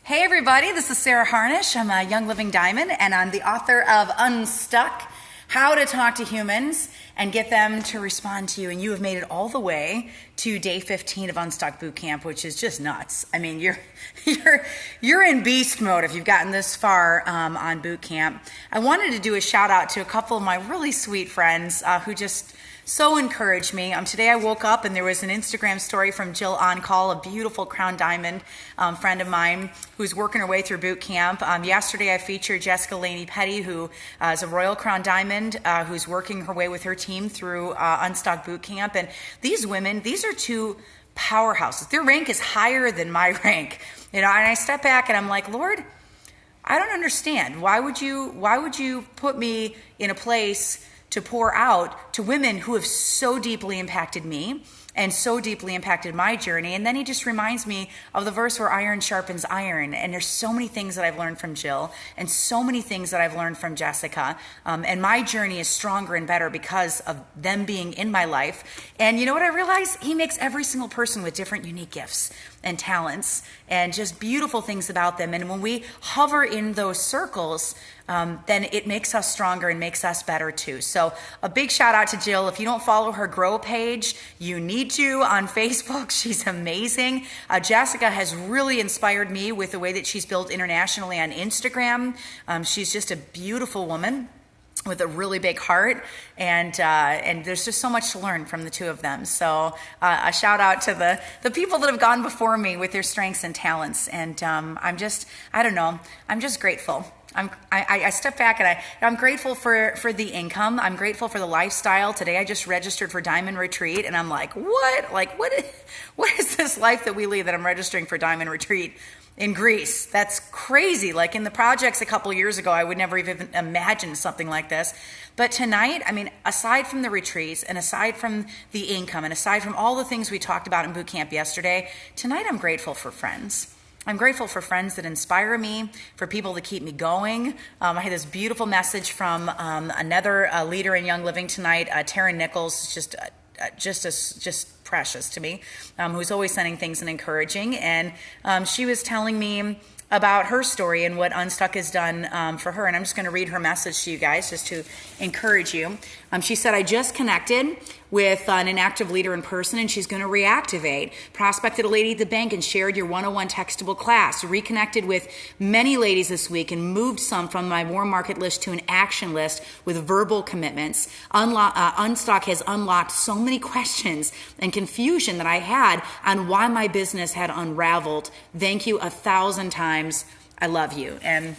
Hey everybody, this is Sarah Harnish. I'm a Young Living Diamond and I'm the author of Unstuck, How to Talk to Humans and Get Them to Respond to You. And you have made it all the way to day 15 of Unstuck Boot Camp, which is just nuts. I mean, you're in beast mode if you've gotten this far on boot camp. I wanted to do a shout out to a couple of my really sweet friends who just so encouraged me. Today I woke up and there was an Instagram story from Jill On Call, a beautiful Crown Diamond friend of mine who's working her way through boot camp. Yesterday I featured Jessica Laney Petty, who is a Royal Crown Diamond, who's working her way with her team through Unstuck Boot Camp. And these women, these are two powerhouses. Their rank is higher than my rank. And I step back and I'm like, Lord, I don't understand. Why would you put me in a place to pour out to women who have so deeply impacted me and so deeply impacted my journey? And then he just reminds me of the verse where iron sharpens iron. And there's so many things that I've learned from Jill and so many things that I've learned from Jessica. And my journey is stronger and better because of them being in my life. And you know what I realized? He makes every single person with different unique gifts and talents and just beautiful things about them. And when we hover in those circles, then it makes us stronger and makes us better too. So a big shout out to Jill. If you don't follow her Grow page, you need to on Facebook. She's amazing. Jessica has really inspired me with the way that she's built internationally on Instagram. She's just a beautiful woman with a really big heart, and there's just so much to learn from the two of them. So a shout out to the people that have gone before me with their strengths and talents. And I'm just grateful. I step back and I'm grateful for the income. I'm grateful for the lifestyle. Today I just registered for Diamond Retreat and I'm like, what is this life that we lead that I'm registering for Diamond Retreat in Greece? That's crazy. Like in the projects a couple years ago, I would never even imagine something like this. But tonight, I mean, aside from the retreats and aside from the income and aside from all the things we talked about in boot camp yesterday, tonight I'm grateful for friends. I'm grateful for friends that inspire me, for people that keep me going. I had this beautiful message from another leader in Young Living tonight, Taryn Nichols, just precious to me, who's always sending things and encouraging. And she was telling me about her story and what Unstuck has done for her. And I'm just going to read her message to you guys just to encourage you. She said, I just connected with an inactive leader in person and she's going to reactivate. Prospected a lady at the bank and shared your 101 textable class. Reconnected with many ladies this week and moved some from my warm market list to an action list with verbal commitments. Unstuck has unlocked so many questions and confusion that I had on why my business had unraveled. Thank you 1,000 times. I love you. And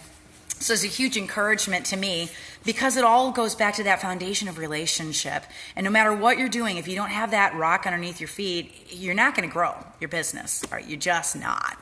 so it's a huge encouragement to me because it all goes back to that foundation of relationship. And no matter what you're doing, if you don't have that rock underneath your feet, you're not going to grow your business. Right? You're just not.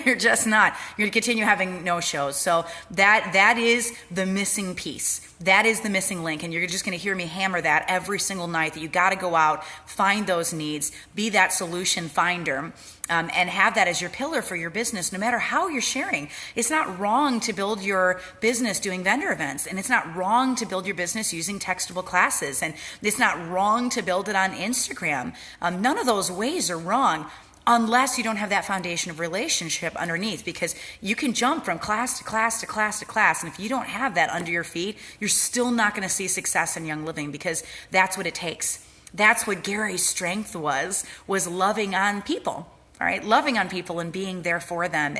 You're just not. You're going to continue having no-shows. So that is the missing piece. That is the missing link. And you're just going to hear me hammer that every single night, that you got to go out, find those needs, be that solution finder, and have that as your pillar for your business, no matter how you're sharing. It's not wrong to build your business doing vendor events, and it's not wrong to build your business using textable classes, and it's not wrong to build it on Instagram. None of those ways are wrong, unless you don't have that foundation of relationship underneath, because you can jump from class to class to class to class, and if you don't have that under your feet, you're still not going to see success in Young Living, because that's what it takes. That's what Gary's strength was loving on people. All right, loving on people and being there for them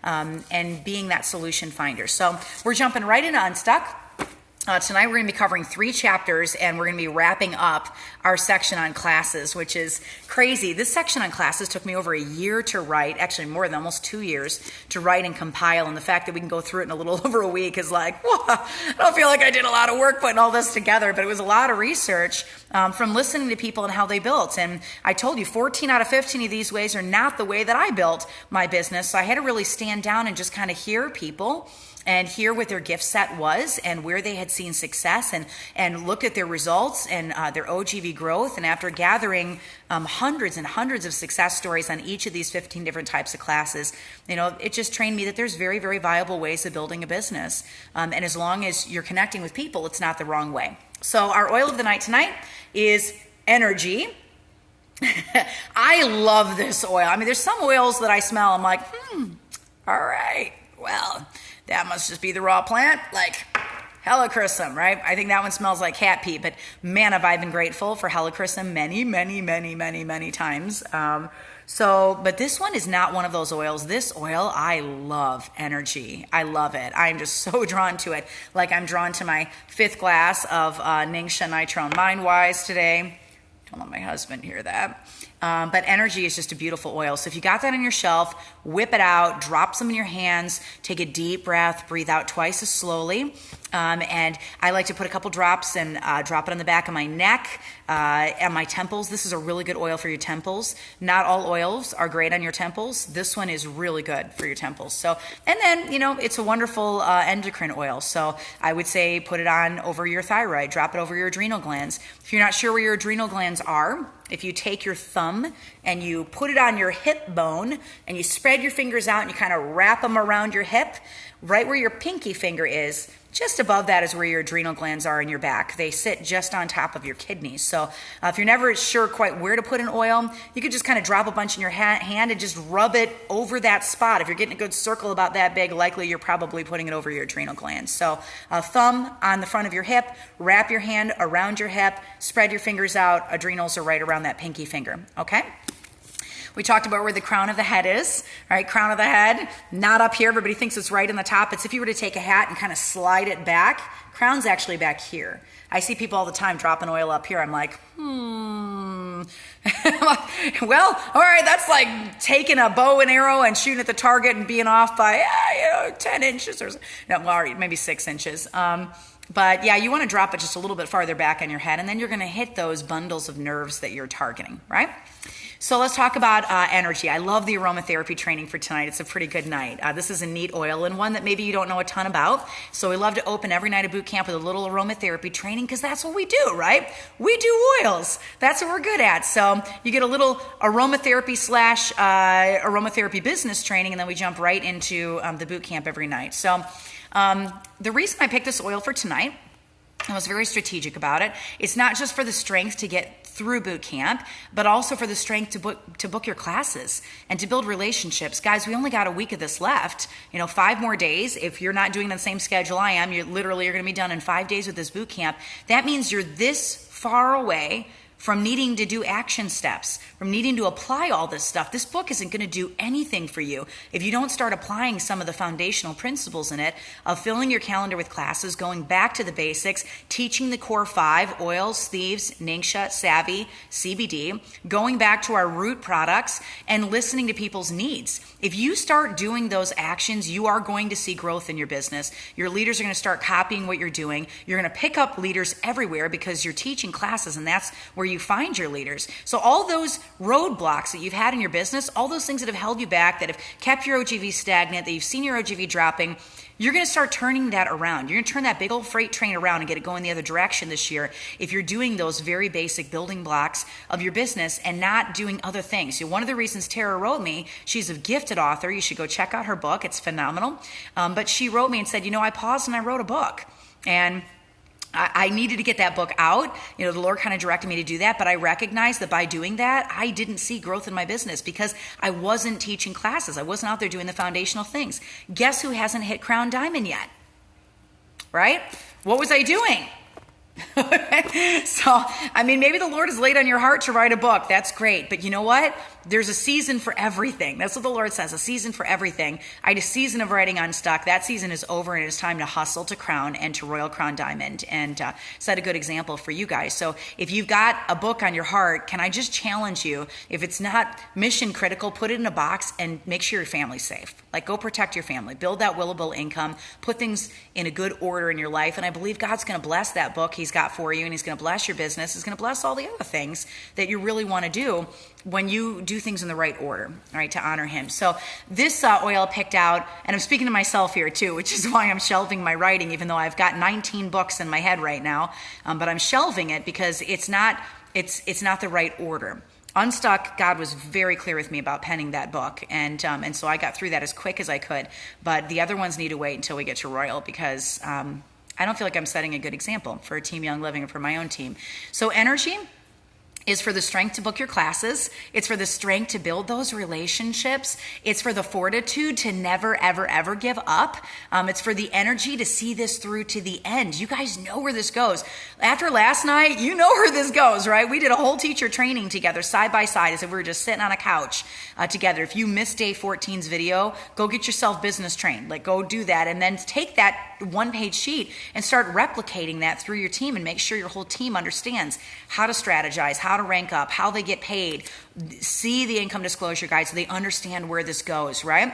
and being that solution finder. So we're jumping right into Unstuck. Tonight we're going to be covering 3 chapters and we're going to be wrapping up our section on classes, which is crazy. This section on classes took me over a year to write, actually more than almost 2 years to write and compile. And the fact that we can go through it in a little over a week is like, whoa, I don't feel like I did a lot of work putting all this together, but it was a lot of research from listening to people and how they built. And I told you 14 out of 15 of these ways are not the way that I built my business. So I had to really stand down and just kind of hear people and hear what their gift set was and where they had seen success and look at their results and their OGV growth. And after gathering hundreds and hundreds of success stories on each of these 15 different types of classes, it just trained me that there's very, very viable ways of building a business. And as long as you're connecting with people, it's not the wrong way. So our oil of the night tonight is energy. I love this oil. I mean, there's some oils that I smell, I'm like, all right. well, that must just be the raw plant, like helichrysum, right? I think that one smells like cat pee, but man, have I been grateful for helichrysum many times. But this one is not one of those oils. This oil, I love energy. I love it. I'm just so drawn to it. Like I'm drawn to my 5th glass of Ningxia Nitro Mindwise today. Don't let my husband hear that. But energy is just a beautiful oil. So if you got that on your shelf, whip it out, drop some in your hands, take a deep breath, breathe out twice as slowly. And I like to put a couple drops and drop it on the back of my neck and my temples. This is a really good oil for your temples. Not all oils are great on your temples. This one is really good for your temples. So, and then, it's a wonderful endocrine oil. So I would say put it on over your thyroid, drop it over your adrenal glands. If you're not sure where your adrenal glands are, if you take your thumb and you put it on your hip bone and you spread your fingers out and you kind of wrap them around your hip, right where your pinky finger is, just above that is where your adrenal glands are in your back. They sit just on top of your kidneys. So if you're never sure quite where to put an oil, you could just kind of drop a bunch in your hand and just rub it over that spot. If you're getting a good circle about that big, likely you're probably putting it over your adrenal glands. So thumb on the front of your hip, wrap your hand around your hip, spread your fingers out. Adrenals are right around that pinky finger, okay? We talked about where the crown of the head is, right? Crown of the head, not up here. Everybody thinks it's right in the top. It's if you were to take a hat and kind of slide it back, crown's actually back here. I see people all the time dropping oil up here. I'm like, well, all right, that's like taking a bow and arrow and shooting at the target and being off by, 10 inches or no, well, maybe 6 inches. But yeah, you want to drop it just a little bit farther back on your head, and then you're going to hit those bundles of nerves that you're targeting, right? So let's talk about energy. I love the aromatherapy training for tonight. It's a pretty good night. This is a neat oil and one that maybe you don't know a ton about. So we love to open every night of boot camp with a little aromatherapy training because that's what we do, right? We do oils. That's what we're good at. So you get a little aromatherapy / aromatherapy business training, and then we jump right into the boot camp every night. So the reason I picked this oil for tonight, I was very strategic about it. It's not just for the strength to get through boot camp, but also for the strength to book your classes and to build relationships. Guys, we only got a week of this left. 5 more days. If you're not doing the same schedule I am, you're going to be done in 5 days with this boot camp. That means you're this far away from needing to do action steps, from needing to apply all this stuff. This book isn't going to do anything for you if you don't start applying some of the foundational principles in it of filling your calendar with classes, going back to the basics, teaching the core 5, oils, thieves, Ningxia, Savvy, CBD, going back to our root products and listening to people's needs. If you start doing those actions, you are going to see growth in your business. Your leaders are going to start copying what you're doing. You're going to pick up leaders everywhere because you're teaching classes, and that's where you find your leaders. So all those roadblocks that you've had in your business, all those things that have held you back, that have kept your OGV stagnant, that you've seen your OGV dropping, you're going to start turning that around. You're going to turn that big old freight train around and get it going the other direction this year if you're doing those very basic building blocks of your business and not doing other things. One of the reasons Tara wrote me, she's a gifted author. You should go check out her book. It's phenomenal. But she wrote me and said, I paused and I wrote a book. And I needed to get that book out. The Lord kind of directed me to do that, but I recognized that by doing that, I didn't see growth in my business because I wasn't teaching classes. I wasn't out there doing the foundational things. Guess who hasn't hit Crown Diamond yet? Right? What was I doing? So, maybe the Lord has laid on your heart to write a book. That's great. But you know what? There's a season for everything. That's what the Lord says, a season for everything. I had a season of writing Unstuck. That season is over, and it's time to hustle to Crown and to Royal Crown Diamond and set a good example for you guys. So if you've got a book on your heart, can I just challenge you, if it's not mission critical, put it in a box and make sure your family's safe. Like, go protect your family. Build that willable income. Put things in a good order in your life. And I believe God's going to bless that book He's got for you, and He's going to bless your business. He's going to bless all the other things that you really want to do when you do things in the right order, all right, to honor Him. So this oil picked out, and I'm speaking to myself here too, which is why I'm shelving my writing, even though I've got 19 books in my head right now, but I'm shelving it because it's not the right order. Unstuck, God was very clear with me about penning that book, and so I got through that as quick as I could, but the other ones need to wait until we get to Royal because I don't feel like I'm setting a good example for Team Young Living or for my own team. So energy is for the strength to book your classes. It's for the strength to build those relationships. It's for the fortitude to never, ever, ever give up. It's for the energy to see this through to the end. You guys know where this goes. After last night, you know where this goes, right? We did a whole teacher training together, side by side, as if we were just sitting on a couch together. If you missed day 14's video, go get yourself business trained. Like, go do that, and then take that one-page sheet and start replicating that through your team, and make sure your whole team understands how to strategize, how to rank up, how they get paid, see the income disclosure guide so they understand where this goes, right?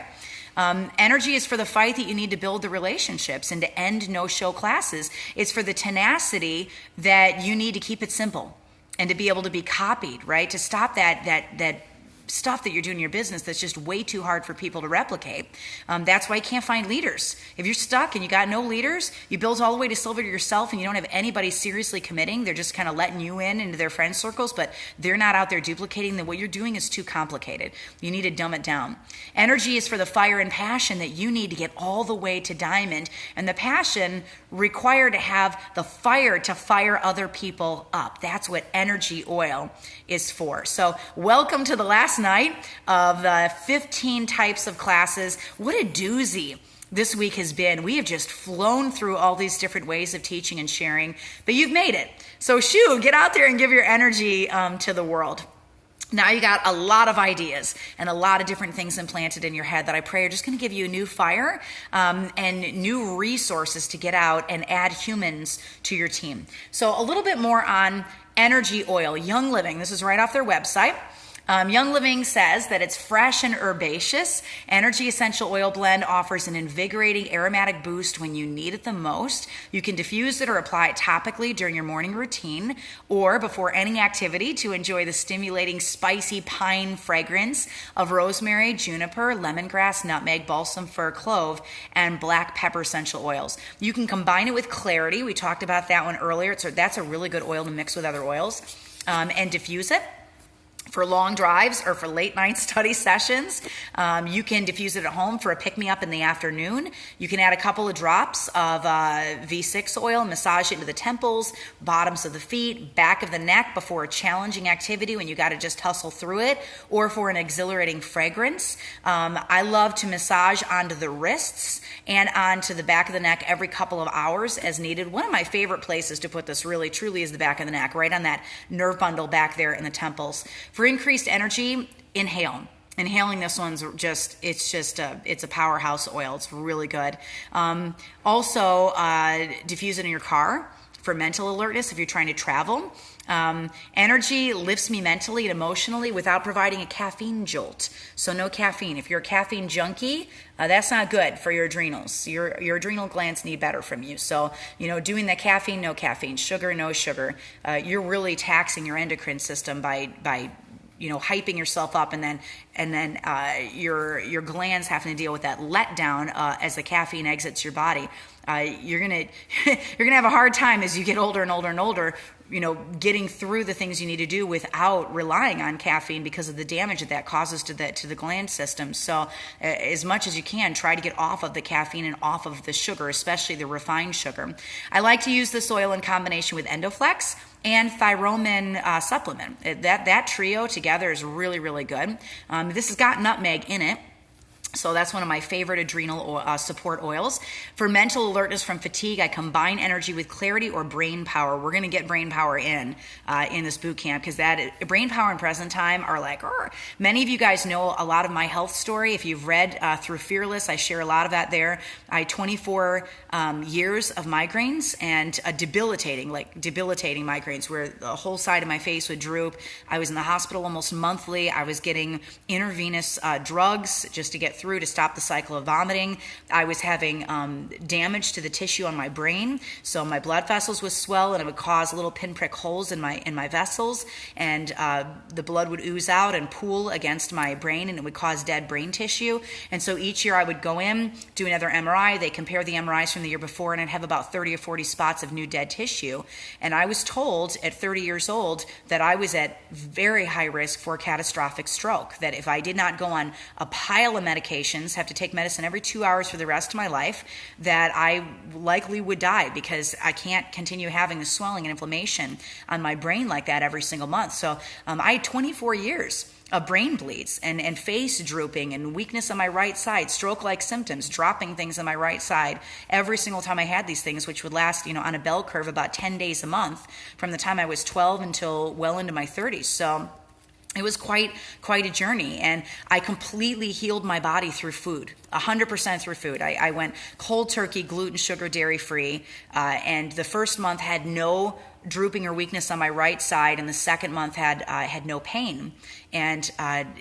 Energy is for the fight that you need to build the relationships and to end no-show classes. It's for the tenacity that you need to keep it simple and to be able to be copied, right? To stop that stuff that you're doing in your business that's just way too hard for people to replicate. That's why you can't find leaders. If you're stuck and you got no leaders, you build all the way to silver to yourself and you don't have anybody seriously committing. They're just kind of letting you into their friend circles, but they're not out there duplicating. That what you're doing is too complicated. You need to dumb it down. Energy is for the fire and passion that you need to get all the way to diamond, and the passion required to have the fire to fire other people up. That's what energy oil is for. So welcome to the last night of the 15 types of classes. What a doozy this week has been. We have just flown through all these different ways of teaching and sharing, but you've made it. So get out there and give your energy to the world. Now you got a lot of ideas and a lot of different things implanted in your head that I pray are just going to give you a new fire and new resources to get out and add humans to your team. So a little bit more on energy oil, Young Living. This is right off their website. Young Living says that it's fresh and herbaceous. Energy Essential Oil Blend offers an invigorating aromatic boost when you need it the most. You can diffuse it or apply it topically during your morning routine or before any activity to enjoy the stimulating spicy pine fragrance of rosemary, juniper, lemongrass, nutmeg, balsam fir, clove, and black pepper essential oils. You can combine it with Clarity. We talked about that one earlier. That's a really good oil to mix with other oils and diffuse it. For long drives or for late night study sessions. You can diffuse it at home for a pick-me-up in the afternoon. You can add a couple of drops of V6 oil, massage it into the temples, bottoms of the feet, back of the neck before a challenging activity when you got to just hustle through it, or for an exhilarating fragrance. I love to massage onto the wrists and onto the back of the neck every couple of hours as needed. One of my favorite places to put this really truly is the back of the neck, right on that nerve bundle back there in the temples. For increased energy, inhale. Inhaling this one's it's a powerhouse oil. It's really good. Also, diffuse it in your car for mental alertness if you're trying to travel. Energy lifts me mentally and emotionally without providing a caffeine jolt. So no caffeine. If you're a caffeine junkie, that's not good for your adrenals. Your adrenal glands need better from you. So, doing the caffeine, no caffeine, sugar, no sugar, you're really taxing your endocrine system by hyping yourself up, and then your glands having to deal with that letdown as the caffeine exits your body. You're gonna have a hard time as you get older and older and older, getting through the things you need to do without relying on caffeine because of the damage that causes to the gland system. So as much as you can, try to get off of the caffeine and off of the sugar, especially the refined sugar. I like to use this oil in combination with Endoflex and Thyromin supplement. That trio together is really, really good. This has got nutmeg in it. So that's one of my favorite adrenal support oils. For mental alertness from fatigue, I combine energy with Clarity or brain power. We're going to get brain power in this boot camp because that brain power and present time are like, many of you guys know a lot of my health story. If you've read through Fearless, I share a lot of that there. I had 24 years of migraines and debilitating migraines where the whole side of my face would droop. I was in the hospital almost monthly. I was getting intravenous drugs just to get through to stop the cycle of vomiting. I was having damage to the tissue on my brain, so my blood vessels would swell and it would cause little pinprick holes in my vessels, and the blood would ooze out and pool against my brain, and it would cause dead brain tissue. And so each year I would go in, do another MRI. They compare the MRIs from the year before, and I'd have about 30 or 40 spots of new dead tissue. And I was told at 30 years old that I was at very high risk for catastrophic stroke, that if I did not go on a pile of medication medications, have to take medicine every 2 hours for the rest of my life, that I likely would die because I can't continue having the swelling and inflammation on my brain like that every single month. So I had 24 years of brain bleeds and face drooping and weakness on my right side, stroke-like symptoms, dropping things on my right side every single time I had these things, which would last, on a bell curve about 10 days a month from the time I was 12 until well into my 30s. So it was quite a journey, and I completely healed my body through food, 100% through food. I went cold turkey, gluten, sugar, dairy-free, and the first month had no drooping or weakness on my right side, and the second month had no pain. And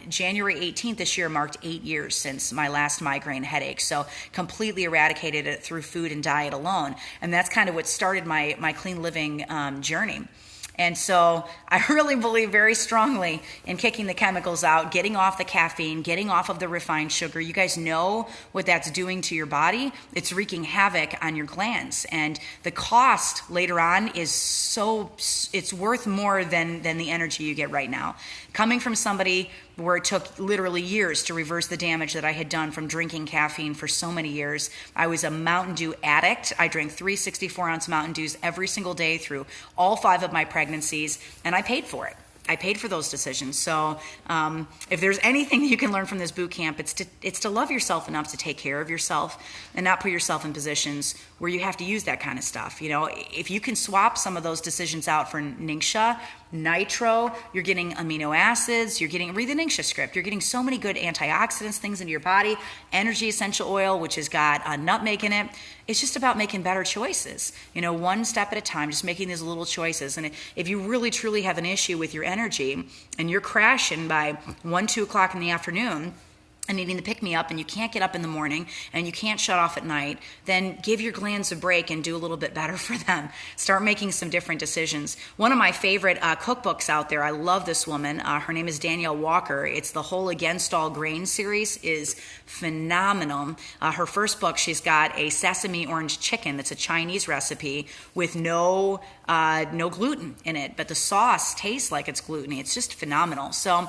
January 18th this year marked 8 years since my last migraine headache, so completely eradicated it through food and diet alone. And that's kind of what started my clean living journey. And so I really believe very strongly in kicking the chemicals out, getting off the caffeine, getting off of the refined sugar. You guys know what that's doing to your body. It's wreaking havoc on your glands. And the cost later on is it's worth more than the energy you get right now. Coming from somebody where it took literally years to reverse the damage that I had done from drinking caffeine for so many years. I was a Mountain Dew addict. I drank 3 64-ounce Mountain Dews every single day through all 5 of my pregnancies, and I paid for it. I paid for those decisions. So if there's anything you can learn from this boot camp, it's to love yourself enough to take care of yourself and not put yourself in positions where you have to use that kind of stuff. If you can swap some of those decisions out for Ningxia, Nitro, you're getting amino acids, read the Ningxia script, you're getting so many good antioxidants, things into your body, energy essential oil, which has got a nutmeg in it. It's just about making better choices, one step at a time, just making these little choices. And if you really truly have an issue with your energy and you're crashing by 1, 2 o'clock in the afternoon and needing to pick me up, and you can't get up in the morning and you can't shut off at night, then give your glands a break and do a little bit better for them. Start making some different decisions. One of my favorite cookbooks out there, I love this woman. Her name is Danielle Walker. It's the whole Against All Grain series, is phenomenal. Her first book, she's got a sesame orange chicken that's a Chinese recipe with no gluten in it, but the sauce tastes like it's gluten-y. It's just phenomenal. So,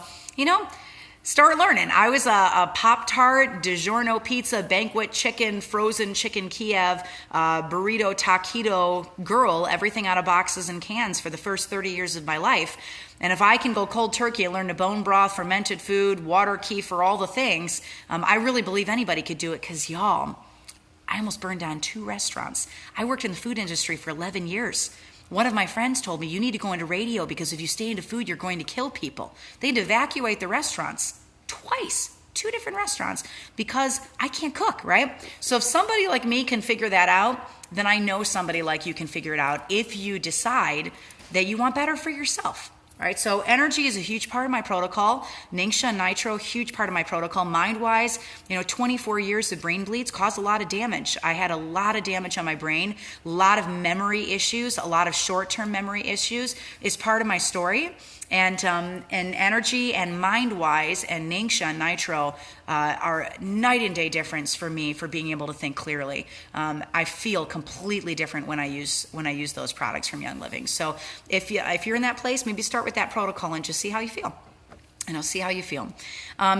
start learning. I was a Pop-Tart, DiGiorno pizza, banquet chicken, frozen chicken Kiev, burrito, taquito girl, everything out of boxes and cans for the first 30 years of my life. And if I can go cold turkey and learn to bone broth, fermented food, water, kefir, all the things, I really believe anybody could do it, because y'all, I almost burned down 2 restaurants. I worked in the food industry for 11 years. One of my friends told me, you need to go into radio because if you stay into food, you're going to kill people. They had to evacuate the restaurants twice, 2 different restaurants, because I can't cook, right? So if somebody like me can figure that out, then I know somebody like you can figure it out if you decide that you want better for yourself. All right, so energy is a huge part of my protocol. Ningxia, Nitro, huge part of my protocol. Mind-wise, 24 years of brain bleeds caused a lot of damage. I had a lot of damage on my brain, a lot of memory issues, a lot of short-term memory issues is part of my story. And energy and mind-wise and Ningxia and Nitro are night and day difference for me for being able to think clearly. I feel completely different when I use those products from Young Living. So if you're in that place, maybe start with that protocol and just see how you feel. See how you feel.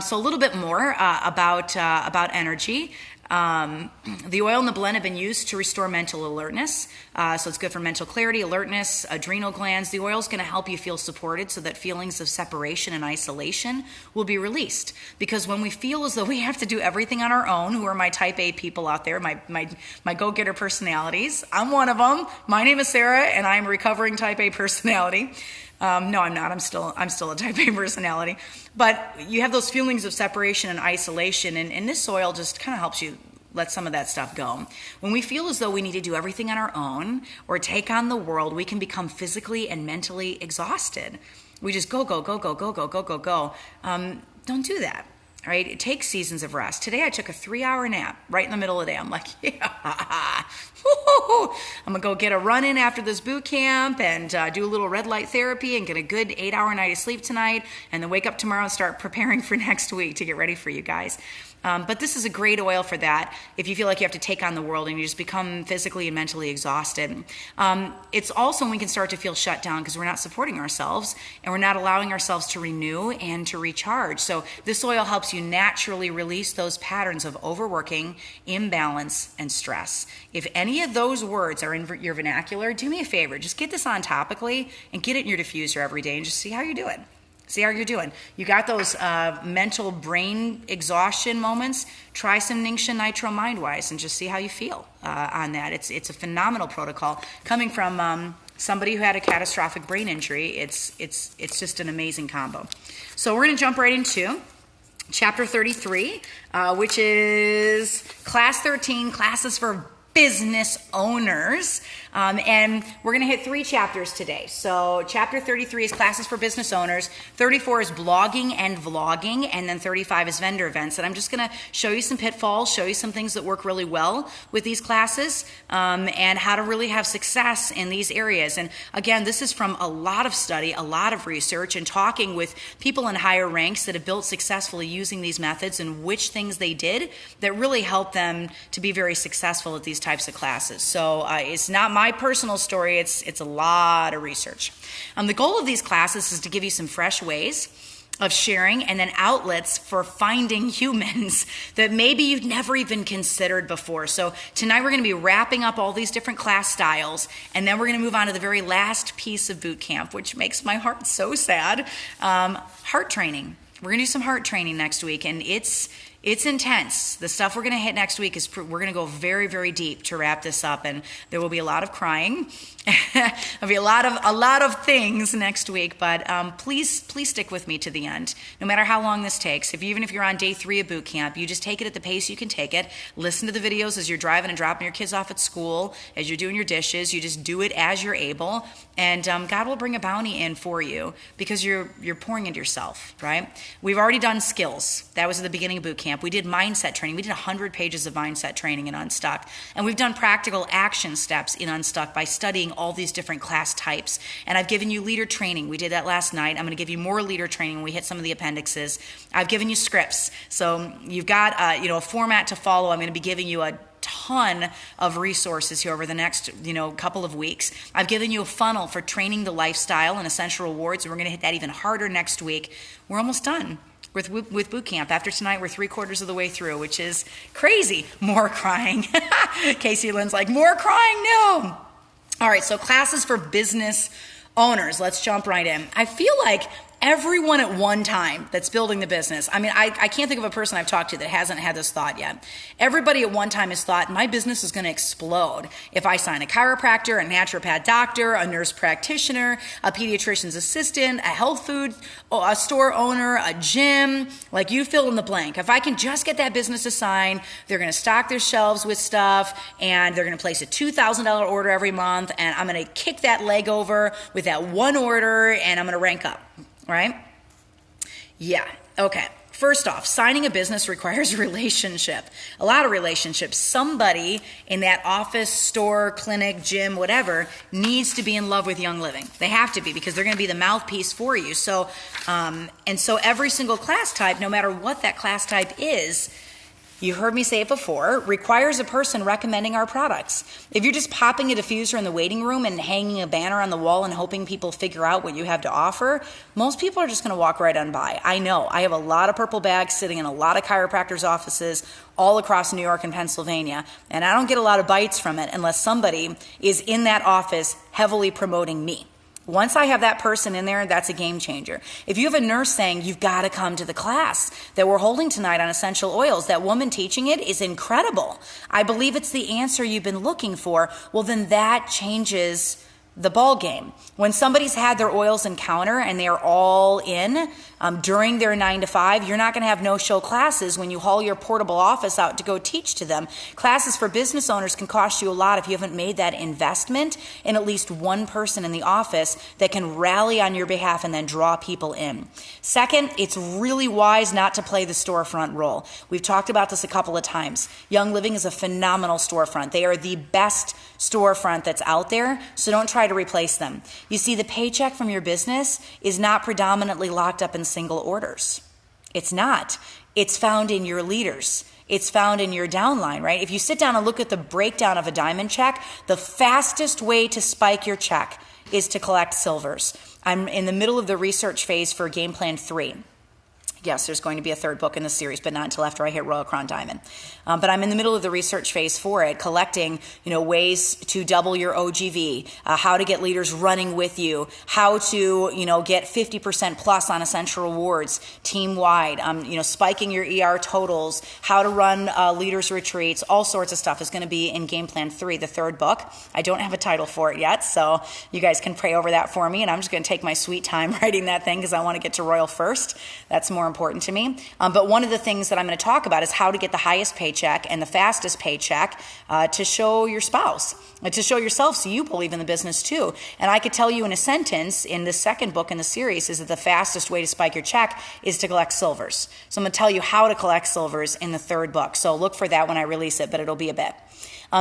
So a little bit more about energy. The oil and the blend have been used to restore mental alertness. So it's good for mental clarity, alertness, adrenal glands. The oil is going to help you feel supported so that feelings of separation and isolation will be released. Because when we feel as though we have to do everything on our own, who are my type A people out there, my go-getter personalities, I'm one of them. My name is Sarah, and I'm a recovering type A personality. No, I'm not. I'm still a type A personality. But you have those feelings of separation and isolation, and this oil just kind of helps you let some of that stuff go. When we feel as though we need to do everything on our own or take on the world, we can become physically and mentally exhausted. We just go. Don't do that. All right, it takes seasons of rest. Today I took a 3-hour nap right in the middle of the day. I'm like, yeah, woo-hoo-hoo. I'm going to go get a run in after this boot camp and do a little red light therapy and get a good 8-hour night of sleep tonight, and then wake up tomorrow and start preparing for next week to get ready for you guys. But this is a great oil for that if you feel like you have to take on the world and you just become physically and mentally exhausted. It's also when we can start to feel shut down because we're not supporting ourselves and we're not allowing ourselves to renew and to recharge. So this oil helps you naturally release those patterns of overworking, imbalance, and stress. If any of those words are in your vernacular, do me a favor. Just get this on topically and get it in your diffuser every day and just see how you're doing. See how you're doing. You got those mental brain exhaustion moments. Try some Ningxia Nitro MindWise and just see how you feel on that. It's a phenomenal protocol coming from somebody who had a catastrophic brain injury. It's just an amazing combo. So we're going to jump right into Chapter 33, which is Class 13, Classes for Business Owners. And we're going to hit 3 chapters today. So chapter 33 is Classes for Business Owners, 34 is Blogging and Vlogging, and then 35 is Vendor Events. And I'm just going to show you some pitfalls, show you some things that work really well with these classes, and how to really have success in these areas. And again, this is from a lot of study, a lot of research, and talking with people in higher ranks that have built successfully using these methods and which things they did that really helped them to be very successful at these types of classes. So it's not my personal story, it's a lot of research. The goal of these classes is to give you some fresh ways of sharing and then outlets for finding humans that maybe you've never even considered before. So tonight we're going to be wrapping up all these different class styles, and then we're going to move on to the very last piece of boot camp, which makes my heart so sad. Heart training. We're going to do some heart training next week, and it's intense. The stuff we're going to hit next week is we're going to go very, very deep to wrap this up, and there will be a lot of crying. There'll be a lot of things next week, but please stick with me to the end. No matter how long this takes, even if you're on day 3 of boot camp, you just take it at the pace you can take it. Listen to the videos as you're driving and dropping your kids off at school, as you're doing your dishes. You just do it as you're able, and God will bring a bounty in for you because you're pouring into yourself, right? We've already done skills. That was at the beginning of boot camp. We did mindset training. We did 100 pages of mindset training in Unstuck, and we've done practical action steps in Unstuck by studying all these different class types. And I've given you leader training. We did that last night. I'm going to give you more leader training when we hit some of the appendixes. I've given you scripts. So you've got a format to follow. I'm going to be giving you a ton of resources here over the next couple of weeks. I've given you a funnel for training the lifestyle and essential rewards, and we're going to hit that even harder next week. We're almost done with boot camp. After tonight, we're 3/4 of the way through, which is crazy. More crying. Casey Lynn's like, more crying? No. All right, so classes for business owners. Let's jump right in. I feel like everyone at one time that's building the business, I can't think of a person I've talked to that hasn't had this thought yet. Everybody at one time has thought, my business is going to explode if I sign a chiropractor, a naturopath doctor, a nurse practitioner, a pediatrician's assistant, a health food a store owner, a gym, like you fill in the blank. If I can just get that business assigned, they're going to stock their shelves with stuff, and they're going to place a $2,000 order every month, and I'm going to kick that leg over with that one order, and I'm going to rank up. Right? Yeah. Okay. First off, signing a business requires a relationship, a lot of relationships. Somebody in that office, store, clinic, gym, whatever, needs to be in love with Young Living. They have to be, because they're going to be the mouthpiece for you. So every single class type, no matter what that class type is, you heard me say it before, requires a person recommending our products. If you're just popping a diffuser in the waiting room and hanging a banner on the wall and hoping people figure out what you have to offer, most people are just going to walk right on by. I know. I have a lot of purple bags sitting in a lot of chiropractors' offices all across New York and Pennsylvania, and I don't get a lot of bites from it unless somebody is in that office heavily promoting me. Once I have that person in there, that's a game changer. If you have a nurse saying, you've got to come to the class that we're holding tonight on essential oils, that woman teaching it is incredible. I believe it's the answer you've been looking for. Well, then that changes the ball game. When somebody's had their oils encounter and they're all in during their 9 to 5, you're not going to have no-show classes when you haul your portable office out to go teach to them. Classes for business owners can cost you a lot if you haven't made that investment in at least one person in the office that can rally on your behalf and then draw people in. Second, it's really wise not to play the storefront role. We've talked about this a couple of times. Young Living is a phenomenal storefront. They are the best storefront that's out there, so don't try to replace them. You see, the paycheck from your business is not predominantly locked up in single orders. It's not. It's found in your leaders. It's found in your downline, right? If you sit down and look at the breakdown of a diamond check, the fastest way to spike your check is to collect silvers. I'm in the middle of the research phase for Game Plan 3. Yes, there's going to be a third book in the series, but not until after I hit Royal Crown Diamond. But I'm in the middle of the research phase for it, collecting, ways to double your OGV, how to get leaders running with you, how to, get 50% plus on essential rewards team-wide, spiking your ER totals, how to run leaders retreats, all sorts of stuff is going to be in Game Plan 3, the third book. I don't have a title for it yet, so you guys can pray over that for me, and I'm just going to take my sweet time writing that thing because I want to get to Royal first. That's more important to me. But one of the things that I'm going to talk about is how to get the highest paycheck and the fastest paycheck to show your spouse, to show yourself so you believe in the business too. And I could tell you in a sentence in the second book in the series is that the fastest way to spike your check is to collect silvers. So I'm going to tell you how to collect silvers in the third book. So look for that when I release it, but it'll be a bit.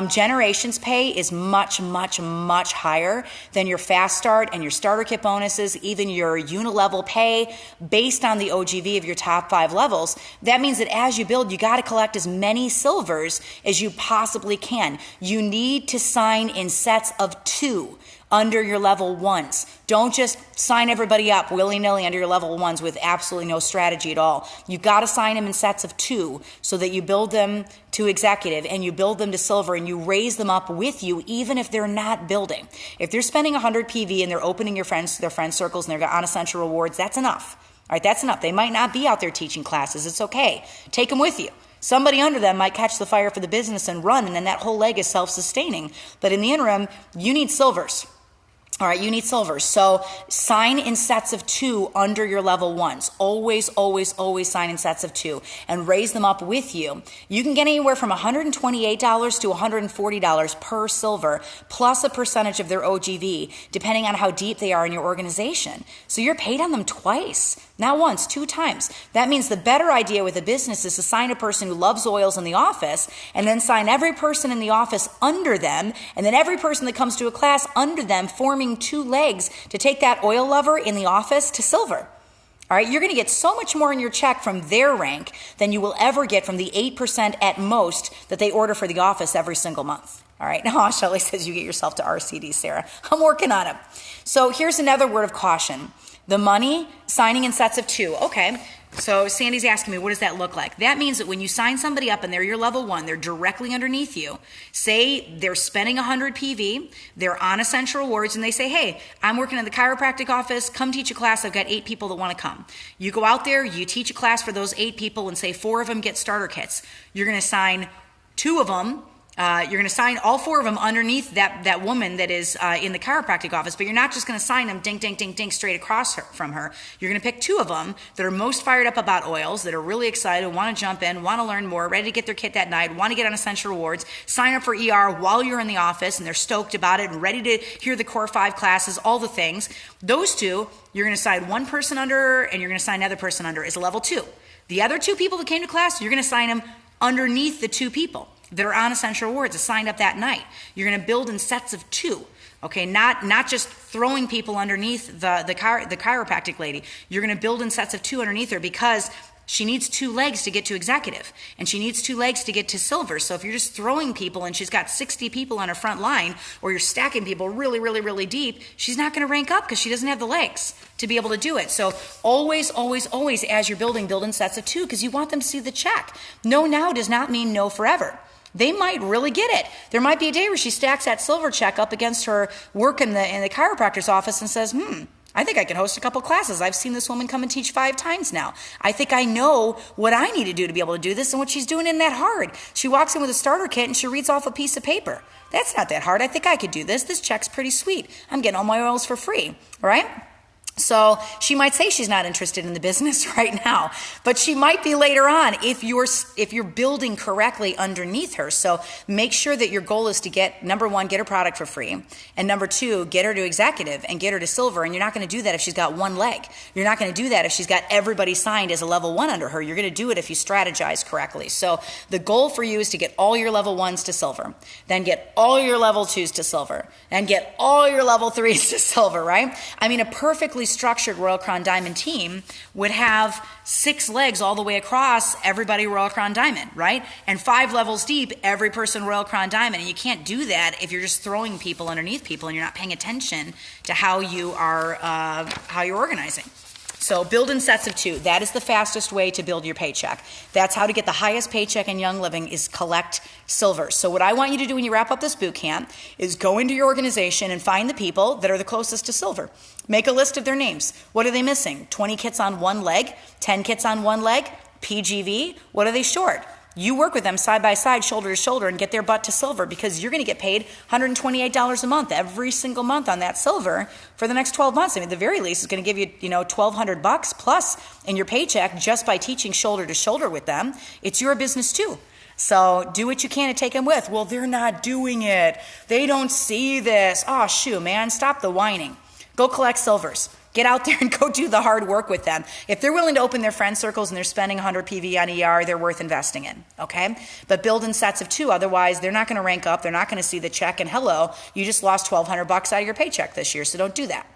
Generations pay is much, much, much higher than your fast start and your starter kit bonuses, even your unilevel pay based on the OGV of your top 5 levels. That means that as you build, you got to collect as many silvers as you possibly can. You need to sign in sets of 2 under your level 1s. Don't just sign everybody up willy-nilly under your level 1s with absolutely no strategy at all. You've got to sign them in sets of 2 so that you build them to executive and you build them to silver and you raise them up with you even if they're not building. If they're spending 100 PV and they're opening their friend circles and they're on essential rewards, that's enough. All right, that's enough. They might not be out there teaching classes. It's okay. Take them with you. Somebody under them might catch the fire for the business and run, and then that whole leg is self-sustaining. But in the interim, you need silvers. All right, you need silvers. So sign in sets of 2 under your level 1s. Always, always, always sign in sets of 2 and raise them up with you. You can get anywhere from $128 to $140 per silver, plus a percentage of their OGV, depending on how deep they are in your organization. So you're paid on them twice. Not once, 2 times. That means the better idea with a business is to sign a person who loves oils in the office and then sign every person in the office under them and then every person that comes to a class under them, forming 2 legs to take that oil lover in the office to silver. All right, you're going to get so much more in your check from their rank than you will ever get from the 8% at most that they order for the office every single month. All right, now Shelley says you get yourself to RCD, Sarah. I'm working on it. So here's another word of caution. The money, signing in sets of 2. Okay, so Sandy's asking me, what does that look like? That means that when you sign somebody up and they're your level 1, they're directly underneath you. Say they're spending 100 PV, they're on essential rewards, and they say, hey, I'm working in the chiropractic office, come teach a class, I've got 8 people that want to come. You go out there, you teach a class for those 8 people, and say 4 of them get starter kits. You're going to sign 2 of them. You're going to sign all 4 of them underneath that woman that is in the chiropractic office, but you're not just going to sign them dink, dink, dink, dink straight across from her. You're going to pick 2 of them that are most fired up about oils, that are really excited, want to jump in, want to learn more, ready to get their kit that night, want to get on essential rewards, sign up for ER while you're in the office, and they're stoked about it and ready to hear the core 5 classes, all the things. Those 2, you're going to sign one person under, and you're going to sign another person under as a level 2. The other 2 people that came to class, you're going to sign them underneath the 2 people that are on essential rewards, signed up that night. You're going to build in sets of 2. Okay, not just throwing people underneath the chiropractic lady. You're going to build in sets of 2 underneath her because she needs 2 legs to get to executive, and she needs 2 legs to get to silver. So if you're just throwing people and she's got 60 people on her front line, or you're stacking people really, really, really deep, she's not going to rank up because she doesn't have the legs to be able to do it. So always, always, always, as you're building, build in sets of 2 because you want them to see the check. No now does not mean no forever. They might really get it. There might be a day where she stacks that silver check up against her work in the chiropractor's office and says, I think I can host a couple classes. I've seen this woman come and teach 5 times now. I think I know what I need to do to be able to do this, and what she's doing isn't that hard. She walks in with a starter kit and she reads off a piece of paper. That's not that hard. I think I could do this. This check's pretty sweet. I'm getting all my oils for free, all right? So she might say she's not interested in the business right now, but she might be later on if you're building correctly underneath her. So make sure that your goal is to get, number 1, get her product for free, and number 2, get her to executive and get her to silver. And you're not going to do that if she's got 1 leg. You're not going to do that if she's got everybody signed as a level 1 under her. You're going to do it if you strategize correctly. So the goal for you is to get all your level 1s to silver, then get all your level 2s to silver, and get all your level 3s to silver, right? I mean, a perfectly perfectly structured Royal Crown Diamond team would have 6 legs all the way across everybody Royal Crown Diamond, right? And 5 levels deep, every person Royal Crown Diamond. And you can't do that if you're just throwing people underneath people and you're not paying attention to how you're organizing. So build in sets of 2. That is the fastest way to build your paycheck. That's how to get the highest paycheck in Young Living, is collect silver. So what I want you to do when you wrap up this boot camp is go into your organization and find the people that are the closest to silver. Make a list of their names. What are they missing? 20 kits on one leg, 10 kits on one leg, PGV. What are they short? You work with them side by side, shoulder to shoulder, and get their butt to silver, because you're going to get paid $128 a month every single month on that silver for the next 12 months. I mean, at the very least, it's going to give you, $1,200 plus in your paycheck just by teaching shoulder to shoulder with them. It's your business too. So do what you can to take them with. Well, they're not doing it. They don't see this. Oh, shoo, man, stop the whining. Go collect silvers. Get out there and go do the hard work with them. If they're willing to open their friend circles and they're spending 100 PV on ER, they're worth investing in, okay? But build in sets of 2. Otherwise, they're not going to rank up. They're not going to see the check. And hello, you just lost $1,200 out of your paycheck this year, so don't do that.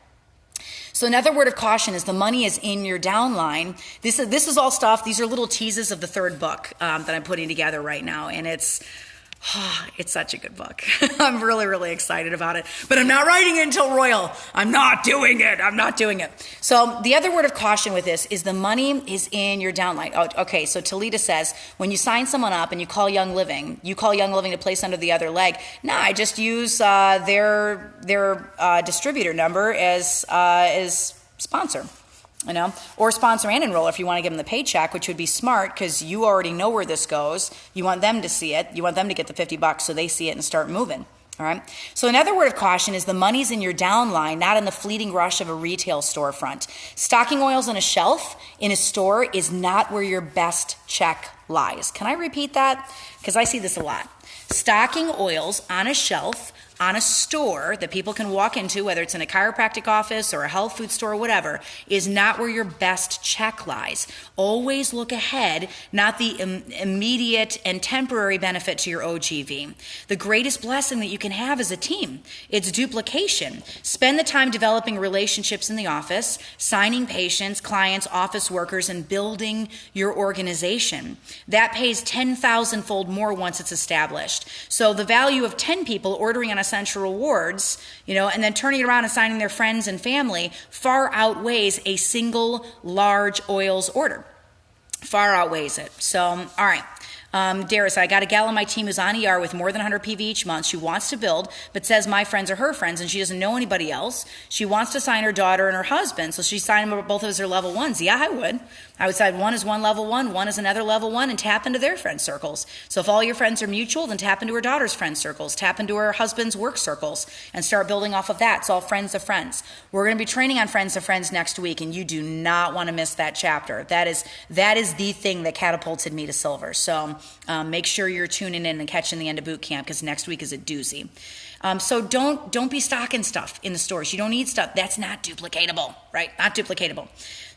So another word of caution is the money is in your downline. This is all stuff. These are little teases of the 3rd book that I'm putting together right now, and it's such a good book. I'm really, really excited about it. But I'm not writing it until Royal. I'm not doing it. So the other word of caution with this is the money is in your downline. Oh, okay, so Talita says, when you sign someone up and you call Young Living to place under the other leg. No, I just use their distributor number as sponsor. Or sponsor and enroll if you want to give them the paycheck, which would be smart because you already know where this goes. You want them to see it. You want them to get the $50 so they see it and start moving. All right. So another word of caution is the money's in your downline, not in the fleeting rush of a retail storefront. Stocking oils on a shelf in a store is not where your best check lies. Can I repeat that? Because I see this a lot. Stocking oils on a shelf on a store that people can walk into, whether it's in a chiropractic office or a health food store or whatever, is not where your best check lies. Always look ahead, not the immediate and temporary benefit to your OGV. The greatest blessing that you can have is a team. It's duplication. Spend the time developing relationships in the office, signing patients, clients, office workers, and building your organization. That pays 10,000-fold more once it's established. So the value of 10 people ordering on a Essential Rewards, and then turning it around and signing their friends and family far outweighs a single large oils order. Far outweighs it. So, all right. Darius, I got a gal on my team who's on ER with more than 100 PV each month. She wants to build, but says my friends are her friends, and she doesn't know anybody else. She wants to sign her daughter and her husband, so she signed them both as her level 1s. Yeah, I would. I would sign one as one level 1, one as another level 1, and tap into their friend circles. So if all your friends are mutual, then tap into her daughter's friend circles, tap into her husband's work circles, and start building off of that. It's all friends of friends. We're going to be training on friends of friends next week, and you do not want to miss that chapter. That is the thing that catapulted me to silver. So make sure you're tuning in and catching the end of boot camp, because next week is a doozy. So don't be stocking stuff in the stores. You don't need stuff. That's not duplicatable, right? Not duplicatable.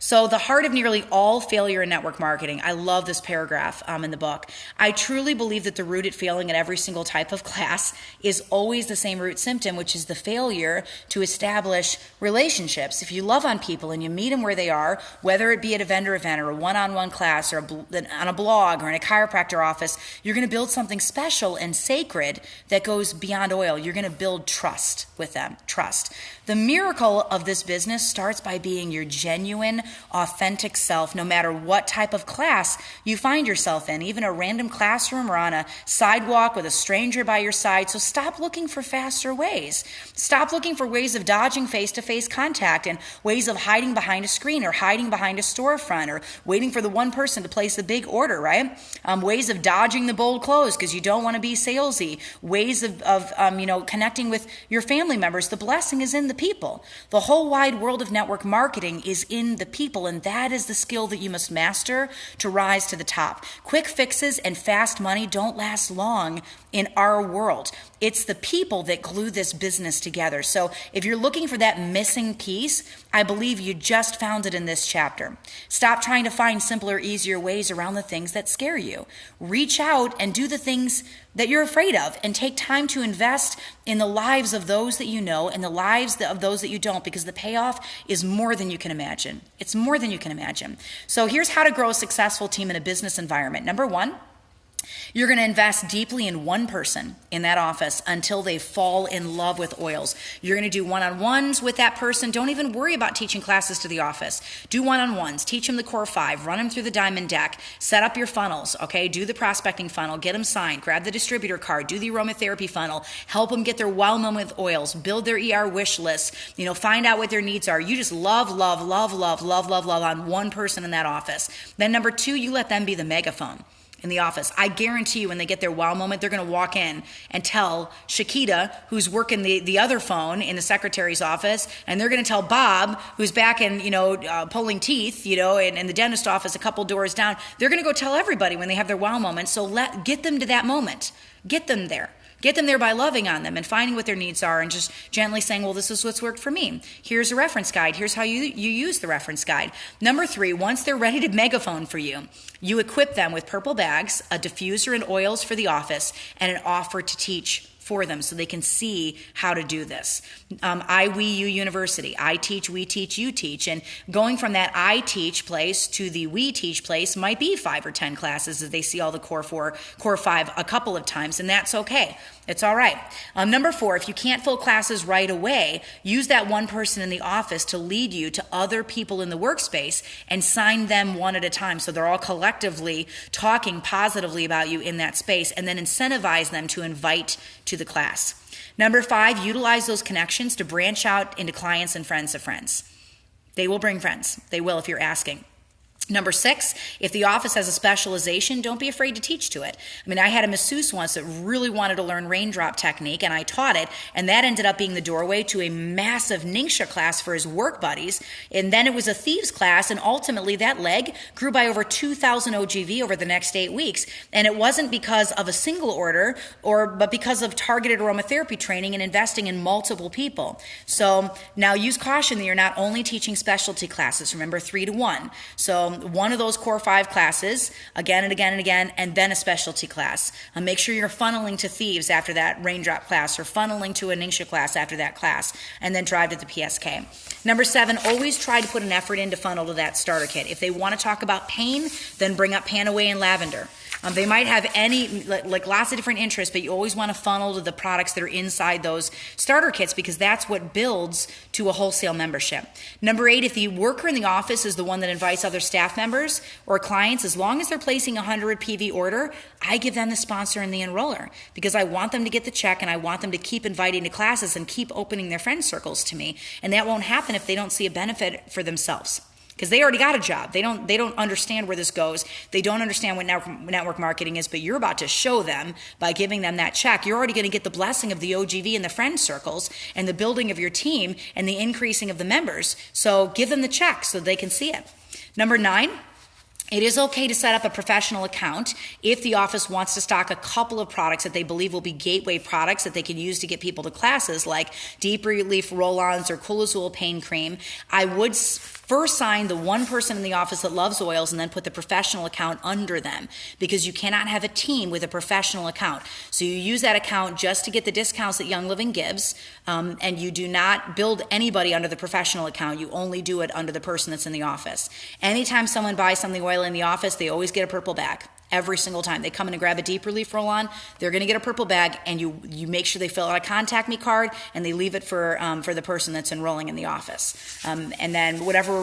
So the heart of nearly all failure in network marketing. I love this paragraph in the book. I truly believe that the root at failing at every single type of class is always the same root symptom, which is the failure to establish relationships. If you love on people and you meet them where they are, whether it be at a vendor event or a one-on-one class or on a blog or in a chiropractor office, you're going to build something special and sacred that goes beyond oil. You're going to build trust with them. Trust. The miracle of this business starts by being your genuine, authentic self, no matter what type of class you find yourself in, even a random classroom or on a sidewalk with a stranger by your side. So stop looking for faster ways. Stop looking for ways of dodging face-to-face contact and ways of hiding behind a screen or hiding behind a storefront or waiting for the one person to place a big order, right? Ways of dodging the bold close because you don't want to be salesy. Ways of connecting with your family members. The blessing is in the people. The whole wide world of network marketing is in the people, and that is the skill that you must master to rise to the top. Quick fixes and fast money don't last long in our world. It's the people that glue this business together. So if you're looking for that missing piece, I believe you just found it in this chapter. Stop trying to find simpler, easier ways around the things that scare you. Reach out and do the things that you're afraid of, and take time to invest in the lives of those that you know and the lives of those that you don't, because the payoff is more than you can imagine. It's more than you can imagine. So here's how to grow a successful team in a business environment. Number one, you're going to invest deeply in one person in that office until they fall in love with oils. You're going to do one-on-ones with that person. Don't even worry about teaching classes to the office. Do one-on-ones. Teach them the core 5. Run them through the diamond deck. Set up your funnels, okay? Do the prospecting funnel. Get them signed. Grab the distributor card. Do the aromatherapy funnel. Help them get their wow moment with oils. Build their ER wish list. Find out what their needs are. You just love on one person in that office. Then number 2, you let them be the megaphone in the office. I guarantee you when they get their wow moment, they're going to walk in and tell Shakita, who's working the other phone in the secretary's office, and they're going to tell Bob, who's back in, pulling teeth, in the dentist office a couple doors down. They're going to go tell everybody when they have their wow moment. So get them to that moment. Get them there. Get them there by loving on them and finding what their needs are and just gently saying, well, this is what's worked for me. Here's a reference guide. Here's how you use the reference guide. Number 3, once they're ready to megaphone for you, you equip them with purple bags, a diffuser and oils for the office, and an offer to teach for them so they can see how to do this. We, you university. I teach, we teach, you teach. And going from that I teach place to the we teach place might be 5 or 10 classes as they see all the core 4, core 5 a couple of times, and that's okay. It's all right. Number 4, if you can't fill classes right away, use that one person in the office to lead you to other people in the workspace and sign them one at a time so they're all collectively talking positively about you in that space, and then incentivize them to invite to the class. Number 5, utilize those connections to branch out into clients and friends of friends. They will bring friends. They will if you're asking. Number 6, if the office has a specialization, don't be afraid to teach to it. I had a masseuse once that really wanted to learn raindrop technique, and I taught it, and that ended up being the doorway to a massive Ningxia class for his work buddies, and then it was a thieves class, and ultimately that leg grew by over 2,000 OGV over the next 8 weeks, and it wasn't because of a single order, but because of targeted aromatherapy training and investing in multiple people. So now use caution that you're not only teaching specialty classes. Remember, 3 to 1. So one of those core 5 classes again and again and again, and then a specialty class. Make sure you're funneling to thieves after that raindrop class, or funneling to a Ningxia class after that class, and then drive to the PSK. Number 7, always try to put an effort into funnel to that starter kit. If they want to talk about pain, then bring up Panaway and lavender. They might have lots of different interests, but you always want to funnel to the products that are inside those starter kits, because that's what builds to a wholesale membership. Number 8, if the worker in the office is the one that invites other staff members or clients, as long as they're placing a 100 PV order, I give them the sponsor and the enroller, because I want them to get the check and I want them to keep inviting to classes and keep opening their friend circles to me. And that won't happen if they don't see a benefit for themselves, because they already got a job. They don't understand where this goes. They don't understand what network marketing is, but you're about to show them by giving them that check. You're already going to get the blessing of the OGV and the friend circles and the building of your team and the increasing of the members. So give them the check so they can see it. Number 9, it is okay to set up a professional account if the office wants to stock a couple of products that they believe will be gateway products that they can use to get people to classes, like deep relief roll-ons or Coolazol pain cream. I would first sign the one person in the office that loves oils and then put the professional account under them, because you cannot have a team with a professional account. So you use that account just to get the discounts that Young Living gives, and you do not build anybody under the professional account. You only do it under the person that's in the office. Anytime someone buys something oil in the office, they always get a purple bag. Every single time they come in and grab a deep relief roll-on, they're going to get a purple bag, and you make sure they fill out a contact me card, and they leave it for the person that's enrolling in the office. And then whatever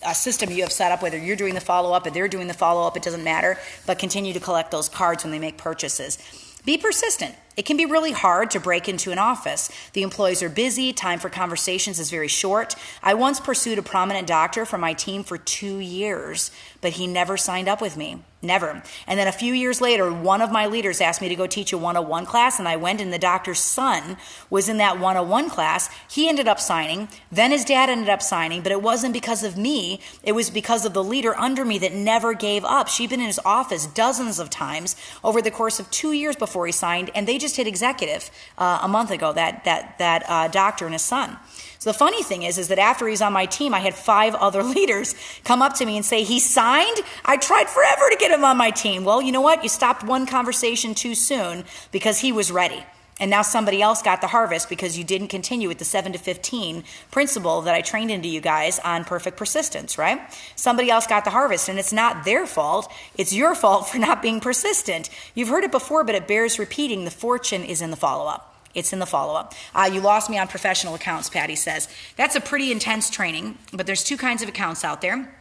a system you have set up, whether you're doing the follow-up or they're doing the follow-up, it doesn't matter, but continue to collect those cards when they make purchases. Be persistent. It can be really hard to break into an office. The employees are busy, time for conversations is very short. I once pursued a prominent doctor for my team for 2 years, but he never signed up with me. Never. And then a few years later, one of my leaders asked me to go teach a 101 class, and I went, and the doctor's son was in that 101 class. He ended up signing. Then his dad ended up signing, but it wasn't because of me. It was because of the leader under me that never gave up. She'd been in his office dozens of times over the course of 2 years before he signed, and they just hit executive a month ago, that doctor and his son. So the funny thing is that after he's on my team, I had 5 other leaders come up to me and say, he signed? I tried forever to get him on my team. Well, you know what? You stopped one conversation too soon because he was ready. And now somebody else got the harvest because you didn't continue with the 7 to 15 principle that I trained into you guys on perfect persistence, right? Somebody else got the harvest, and it's not their fault. It's your fault for not being persistent. You've heard it before, but it bears repeating. The fortune is in the follow-up. It's in the follow-up. You lost me on professional accounts, Patty says. That's a pretty intense training, but there's 2 kinds of accounts out there.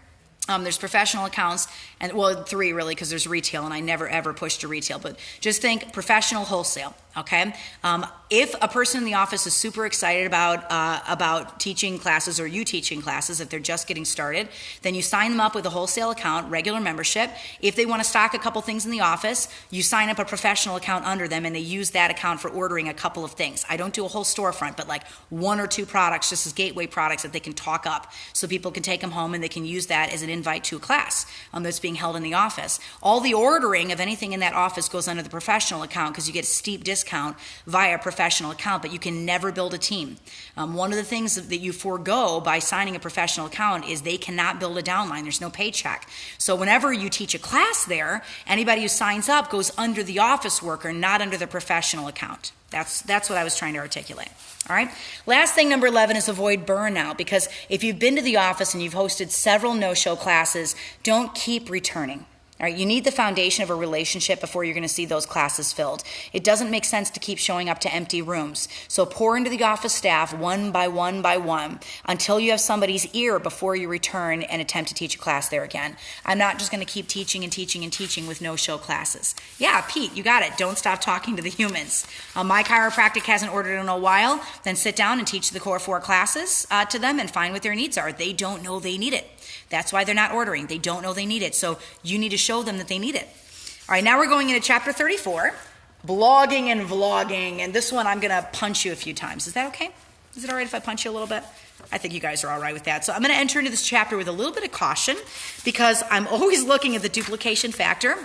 There's professional accounts, and 3 really, because there's retail, and I never ever pushed to retail, but just think professional wholesale, okay? If a person in the office is super excited about teaching classes, or you teaching classes, if they're just getting started, then you sign them up with a wholesale account, regular membership. If they want to stock a couple things in the office, you sign up a professional account under them, and they use that account for ordering a couple of things. I don't do a whole storefront, but like 1 or 2 products, just as gateway products that they can talk up, so people can take them home and they can use that as an invite to a class that's being held in the office. All the ordering of anything in that office goes under the professional account because you get a steep discount via professional account, but you can never build a team. One of the things that you forego by signing a professional account is they cannot build a downline. There's no paycheck. So whenever you teach a class there, anybody who signs up goes under the office worker, not under the professional account. That's what I was trying to articulate. All right. Last thing, number 11, is avoid burnout, because if you've been to the office and you've hosted several no-show classes, don't keep returning. All right, you need the foundation of a relationship before you're going to see those classes filled. It doesn't make sense to keep showing up to empty rooms. So pour into the office staff one by one by one until you have somebody's ear before you return and attempt to teach a class there again. I'm not just going to keep teaching and teaching and teaching with no-show classes. Yeah, Pete, you got it. Don't stop talking to the humans. My chiropractic hasn't ordered in a while. Then sit down and teach the core 4 classes to them and find what their needs are. They don't know they need it. That's why they're not ordering. They don't know they need it. So you need to show them that they need it. All right, now we're going into chapter 34, blogging and vlogging. And this one, I'm going to punch you a few times. Is that okay? Is it all right if I punch you a little bit? I think you guys are all right with that. So I'm going to enter into this chapter with a little bit of caution, because I'm always looking at the duplication factor.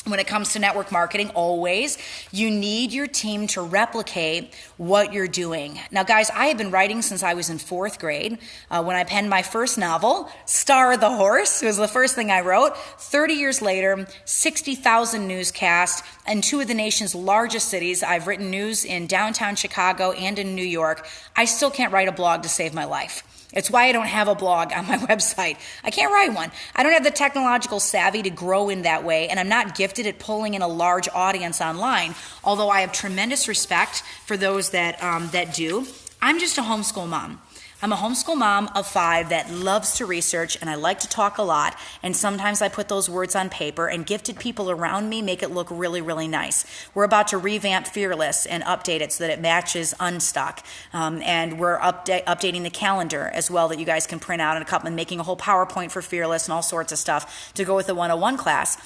When it comes to network marketing, always, you need your team to replicate what you're doing. Now, guys, I have been writing since I was in 4th grade. When I penned my first novel, Star the Horse, it was the first thing I wrote. 30 years later, 60,000 newscasts in 2 of the nation's largest cities. I've written news in downtown Chicago and in New York. I still can't write a blog to save my life. It's why I don't have a blog on my website. I can't write one. I don't have the technological savvy to grow in that way, and I'm not gifted at pulling in a large audience online, although I have tremendous respect for those that do. I'm just a homeschool mom. I'm a homeschool mom of 5 that loves to research, and I like to talk a lot, and sometimes I put those words on paper, and gifted people around me make it look really, really nice. We're about to revamp Fearless and update it so that it matches Unstuck, and we're updating the calendar as well that you guys can print out and making a whole PowerPoint for Fearless and all sorts of stuff to go with the 101 class.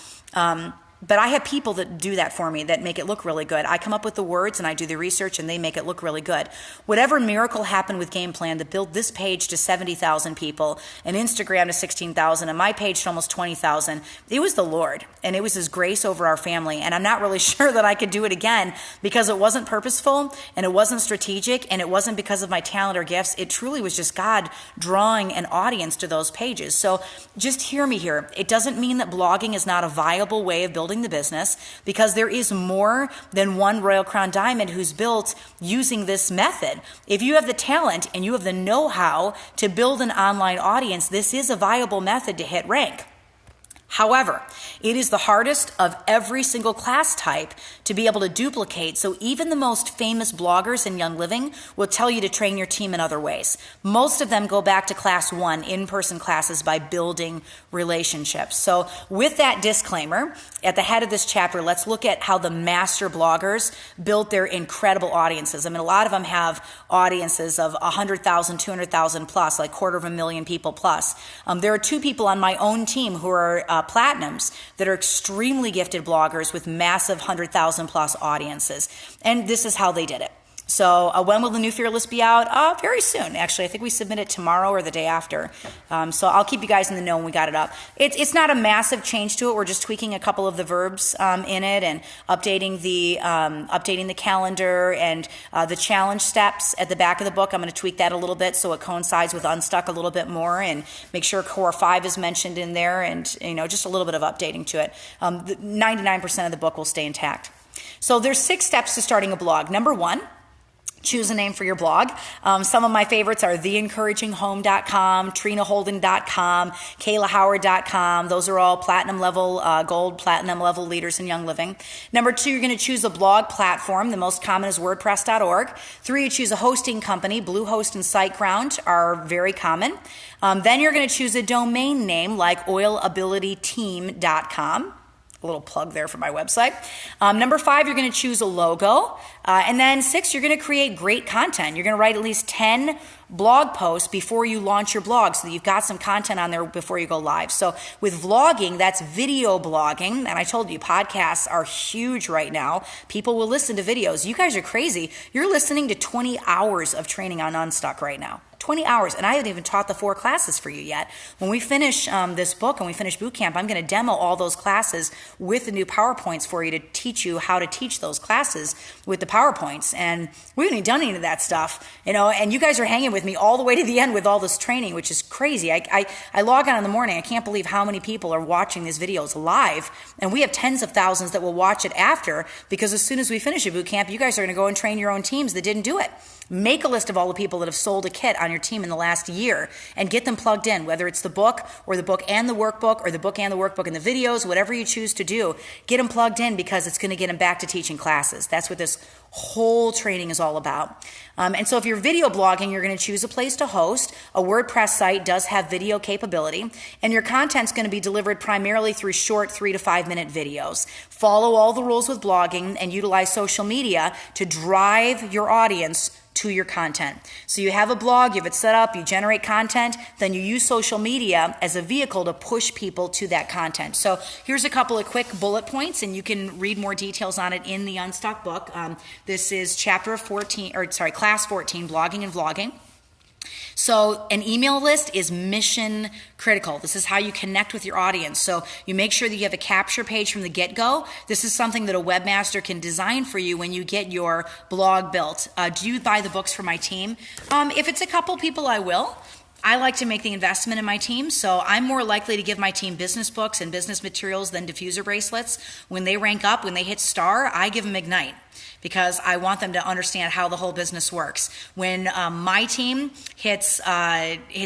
But I have people that do that for me that make it look really good. I come up with the words and I do the research and they make it look really good. Whatever miracle happened with Game Plan to build this page to 70,000 people, and Instagram to 16,000, and my page to almost 20,000, it was the Lord, and it was His grace over our family. And I'm not really sure that I could do it again, because it wasn't purposeful and it wasn't strategic and it wasn't because of my talent or gifts. It truly was just God drawing an audience to those pages. So just hear me here. It doesn't mean that blogging is not a viable way of building the business, because there is more than one Royal Crown Diamond who's built using this method. If you have the talent and you have the know-how to build an online audience, this is a viable method to hit rank. However, it is the hardest of every single class type to be able to duplicate, so even the most famous bloggers in Young Living will tell you to train your team in other ways. Most of them go back to class 1, in-person classes, by building relationships. So with that disclaimer, at the head of this chapter, let's look at how the master bloggers built their incredible audiences. I mean, a lot of them have audiences of 100,000, 200,000 plus, like 250,000 people plus. There are 2 people on my own team who are platinums that are extremely gifted bloggers with massive 100,000 plus audiences. And this is how they did it. So when will the new Fearless be out? Very soon, actually. I think we submit it tomorrow or the day after. So I'll keep you guys in the know when we got it up. It's not a massive change to it. We're just tweaking a couple of the verbs in it and updating the calendar and the challenge steps at the back of the book. I'm going to tweak that a little bit so it coincides with Unstuck a little bit more and make sure Core 5 is mentioned in there and just a little bit of updating to it. 99% of the book will stay intact. So there's 6 steps to starting a blog. Number 1, choose a name for your blog. Some of my favorites are theencouraginghome.com, trinaholden.com, kaylahoward.com. Those are all platinum level, gold platinum level leaders in Young Living. Number 2, you're going to choose a blog platform. The most common is WordPress.org. 3, you choose a hosting company. Bluehost and SiteGround are very common. Then you're going to choose a domain name like oilabilityteam.com. A little plug there for my website. Number 5, you're going to choose a logo. And then 6, you're going to create great content. You're going to write at least 10 blog posts before you launch your blog so that you've got some content on there before you go live. So with vlogging, that's video blogging. And I told you, podcasts are huge right now. People will listen to videos. You guys are crazy. You're listening to 20 hours of training on Unstuck right now. 20 hours, and I haven't even taught the 4 classes for you yet. When we finish this book and we finish boot camp, I'm going to demo all those classes with the new PowerPoints for you to teach you how to teach those classes with the PowerPoints. And we haven't even done any of that stuff, and you guys are hanging with me all the way to the end with all this training, which is crazy. I log on in the morning. I can't believe how many people are watching these videos live, and we have tens of thousands that will watch it after, because as soon as we finish a boot camp, you guys are going to go and train your own teams that didn't do it. Make a list of all the people that have sold a kit on your team in the last year and get them plugged in, whether it's the book or the book and the workbook or the book and the workbook and the videos, whatever you choose to do, get them plugged in, because it's going to get them back to teaching classes. That's what this whole training is all about. And so if you're video blogging, you're going to choose a place to host. A WordPress site does have video capability, and your content's going to be delivered primarily through short 3 to 5 minute videos. Follow all the rules with blogging and utilize social media to drive your audience to your content. So you have a blog, you have it set up, you generate content, then you use social media as a vehicle to push people to that content. So here's a couple of quick bullet points, and you can read more details on it in the Unstuck book. This is class 14, blogging and vlogging. So an email list is mission critical. This is how you connect with your audience. So you make sure that you have a capture page from the get-go. This is something that a webmaster can design for you when you get your blog built. Do you buy the books for my team? If it's a couple people, I will. I like to make the investment in my team, so I'm more likely to give my team business books and business materials than diffuser bracelets. When they rank up, when they hit star, I give them Ignite, because I want them to understand how the whole business works. When my team hits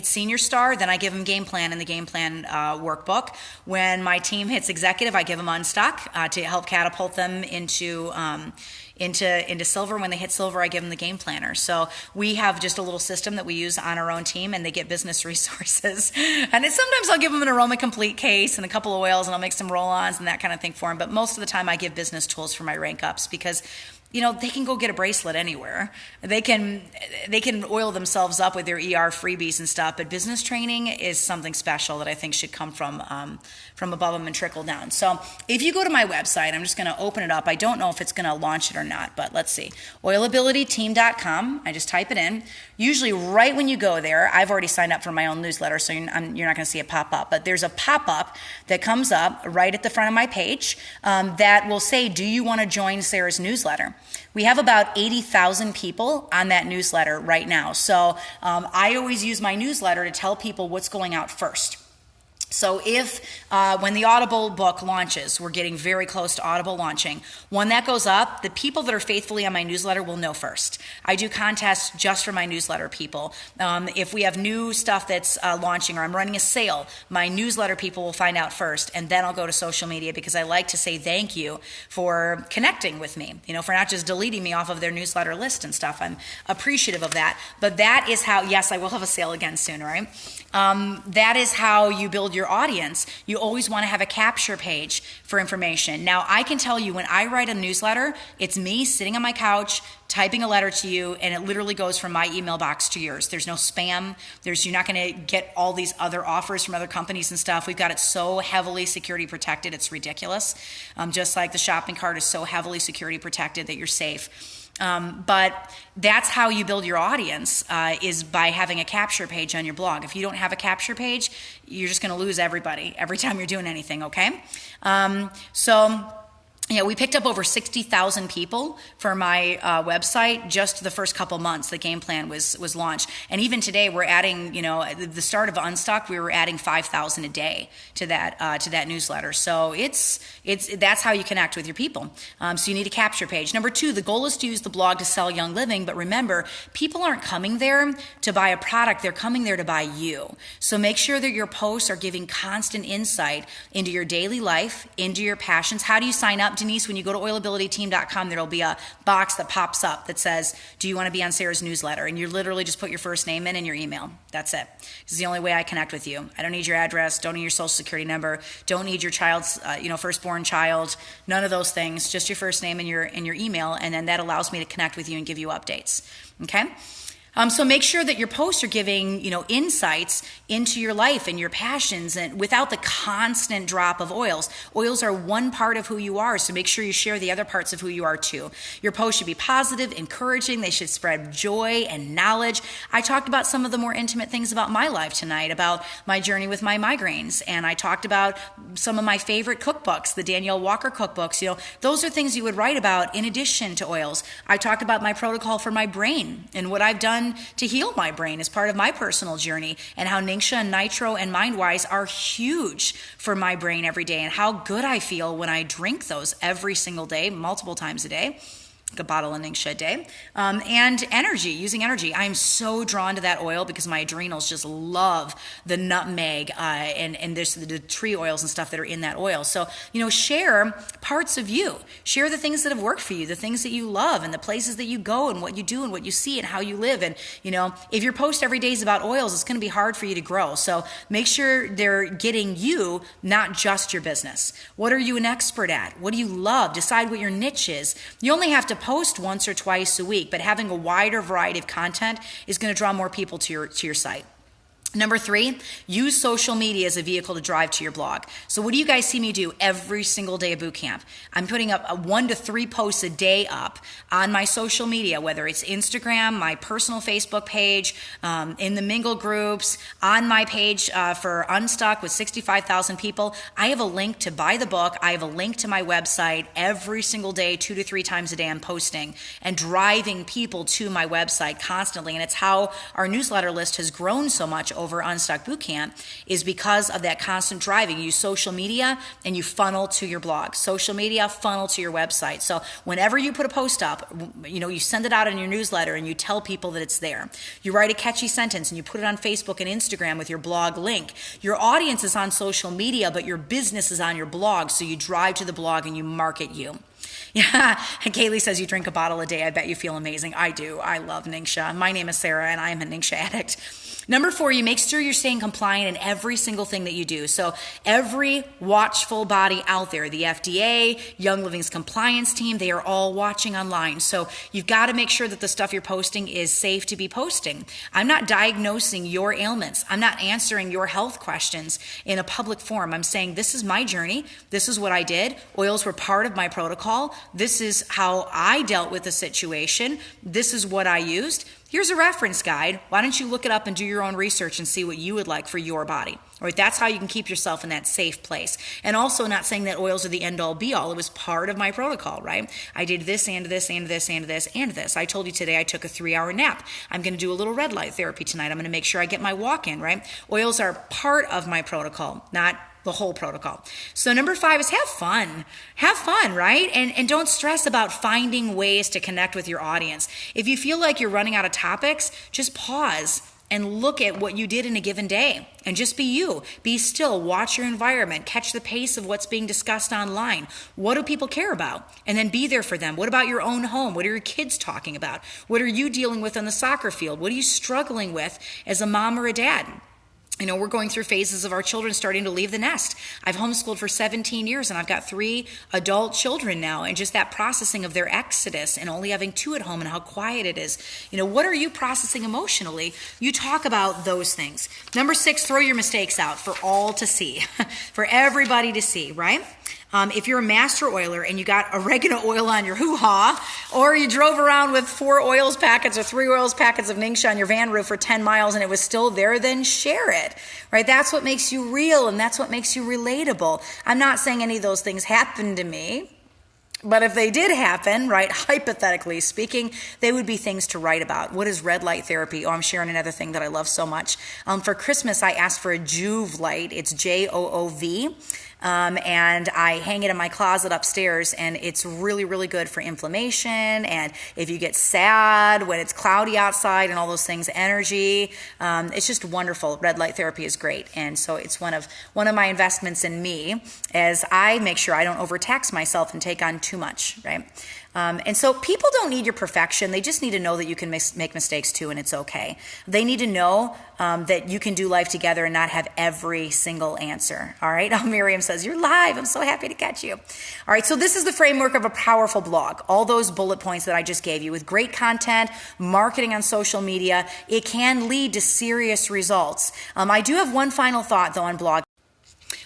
senior star, then I give them game plan and the game plan workbook. When my team hits executive, I give them Unstuck to help catapult them into silver. When they hit silver, I give them the game planner. So we have just a little system that we use on our own team, and they get business resources. And sometimes I'll give them an aroma complete case and a couple of oils, and I'll make some roll-ons and that kind of thing for them. But most of the time I give business tools for my rank ups, because they can go get a bracelet anywhere. They can oil themselves up with their ER freebies and stuff, but business training is something special that I think should come from above them and trickle down. So if you go to my website, I'm just going to open it up. I don't know if it's going to launch it or not, but let's see. oilabilityteam.com. I just type it in. Usually right when you go there, I've already signed up for my own newsletter, so you're not going to see it pop up, but there's a pop-up that comes up right at the front of my page that will say, do you want to join Sarah's newsletter? We have about 80,000 people on that newsletter right now. So I always use my newsletter to tell people what's going out first. So if when the Audible book launches, we're getting very close to Audible launching, when that goes up, the people that are faithfully on my newsletter will know first. I do contests just for my newsletter people. If we have new stuff that's launching or I'm running a sale, my newsletter people will find out first, and then I'll go to social media because I like to say thank you for connecting with me, for not just deleting me off of their newsletter list and stuff. I'm appreciative of that. But that is how, yes, I will have a sale again soon, right? That is how you build your audience. You always want to have a capture page for information. Now, I can tell you when I write a newsletter, it's me sitting on my couch, typing a letter to you, and it literally goes from my email box to yours. There's no spam. You're not going to get all these other offers from other companies and stuff. We've got it so heavily security protected, it's ridiculous. Just like the shopping cart is so heavily security protected that you're safe. But that's how you build your audience, is by having a capture page on your blog. If you don't have a capture page, you're just going to lose everybody every time you're doing anything, okay? We picked up over 60,000 people for my website just the first couple months the game plan was launched. And even today we're adding, at the start of Unstuck, we were adding 5,000 a day to that newsletter. So that's how you connect with your people. So you need a capture page. Number 2, the goal is to use the blog to sell Young Living, but remember, people aren't coming there to buy a product, they're coming there to buy you. So make sure that your posts are giving constant insight into your daily life, into your passions. How do you sign up? Denise, when you go to oilabilityteam.com, there'll be a box that pops up that says, do you want to be on Sarah's newsletter? And you literally just put your first name in and your email. That's it. This is the only way I connect with you. I don't need your address, don't need your social security number, don't need your child's, firstborn child, none of those things, just your first name and your email, and then that allows me to connect with you and give you updates. Okay? So make sure that your posts are giving, insights into your life and your passions, and without the constant drop of oils. Oils are one part of who you are, so make sure you share the other parts of who you are too. Your posts should be positive, encouraging. They should spread joy and knowledge. I talked about some of the more intimate things about my life tonight, about my journey with my migraines, and I talked about some of my favorite cookbooks, the Danielle Walker cookbooks. Those are things you would write about in addition to oils. I talked about my protocol for my brain and what I've done to heal my brain as part of my personal journey, and how Ningxia and Nitro and MindWise are huge for my brain every day, and how good I feel when I drink those every single day, multiple times a day. A bottle of Ningxia a day. And energy, using energy. I'm so drawn to that oil because my adrenals just love the nutmeg and there's the tree oils and stuff that are in that oil. So, share parts of you. Share the things that have worked for you, the things that you love, and the places that you go, and what you do, and what you see, and how you live. And, if your post every day is about oils, it's going to be hard for you to grow. So make sure they're getting you, not just your business. What are you an expert at? What do you love? Decide what your niche is. You only have to post once or twice a week, but having a wider variety of content is going to draw more people to your site. Number 3, use social media as a vehicle to drive to your blog. So what do you guys see me do every single day of boot camp? I'm putting up 1 to 3 posts a day up on my social media, whether it's Instagram, my personal Facebook page, in the Mingle groups, on my page for Unstuck with 65,000 people. I have a link to buy the book. I have a link to my website every single day, 2 to 3 times a day. I'm posting and driving people to my website constantly. And it's how our newsletter list has grown so much over Unstuck Bootcamp, is because of that constant driving. You use social media and you funnel to your blog. Social media, funnel to your website. So whenever you put a post up, you send it out in your newsletter and you tell people that it's there. You write a catchy sentence and you put it on Facebook and Instagram with your blog link. Your audience is on social media, but your business is on your blog. So you drive to the blog and you market you. Yeah, Kaylee says you drink a bottle a day. I bet you feel amazing. I do. I love Ningxia. My name is Sarah and I am a Ningxia addict. Number 4, you make sure you're staying compliant in every single thing that you do. So every watchful body out there, the FDA, Young Living's compliance team, they are all watching online. So you've got to make sure that the stuff you're posting is safe to be posting. I'm not diagnosing your ailments. I'm not answering your health questions in a public forum. I'm saying this is my journey. This is what I did. Oils were part of my protocol. This is how I dealt with the situation. This is what I used. Here's a reference guide. Why don't you look it up and do your own research and see what you would like for your body? All right, that's how you can keep yourself in that safe place. And also not saying that oils are the end all be all. It was part of my protocol, right? I did this and this and this and this and this. I told you today I took a 3-hour nap. I'm going to do a little red light therapy tonight. I'm going to make sure I get my walk in, right? Oils are part of my protocol, not the whole protocol. So number 5 is have fun. Have fun, right? And don't stress about finding ways to connect with your audience. If you feel like you're running out of topics, just pause and look at what you did in a given day and just be you. Be still, watch your environment, catch the pace of what's being discussed online. What do people care about? And then be there for them. What about your own home? What are your kids talking about? What are you dealing with on the soccer field? What are you struggling with as a mom or a dad? You know, we're going through phases of our children starting to leave the nest. I've homeschooled for 17 years and I've got 3 adult children now, and just that processing of their exodus and only having 2 at home and how quiet it is. You know, what are you processing emotionally? You talk about those things. Number 6, throw your mistakes out for all to see, for everybody to see, right? If you're a master oiler and you got oregano oil on your hoo-ha, or you drove around with 4 oils packets or 3 oils packets of Ningxia on your van roof for 10 miles and it was still there, then share it, right? That's what makes you real and that's what makes you relatable. I'm not saying any of those things happened to me, but if they did happen, right, hypothetically speaking, they would be things to write about. What is red light therapy? Oh, I'm sharing another thing that I love so much. For Christmas, I asked for a Joov light. It's Joov. And I hang it in my closet upstairs, and it's really, really good for inflammation. And if you get sad when it's cloudy outside and all those things, energy, it's just wonderful. Red light therapy is great. And so it's one of my investments in me as I make sure I don't overtax myself and take on too much, right? And so people don't need your perfection. They just need to know that you can make mistakes too, and it's okay. They need to know that you can do life together and not have every single answer. All right. Oh, Miriam says, you're live. I'm so happy to catch you. All right. So this is the framework of a powerful blog. All those bullet points that I just gave you with great content, marketing on social media, it can lead to serious results. I do have one final thought though on blog.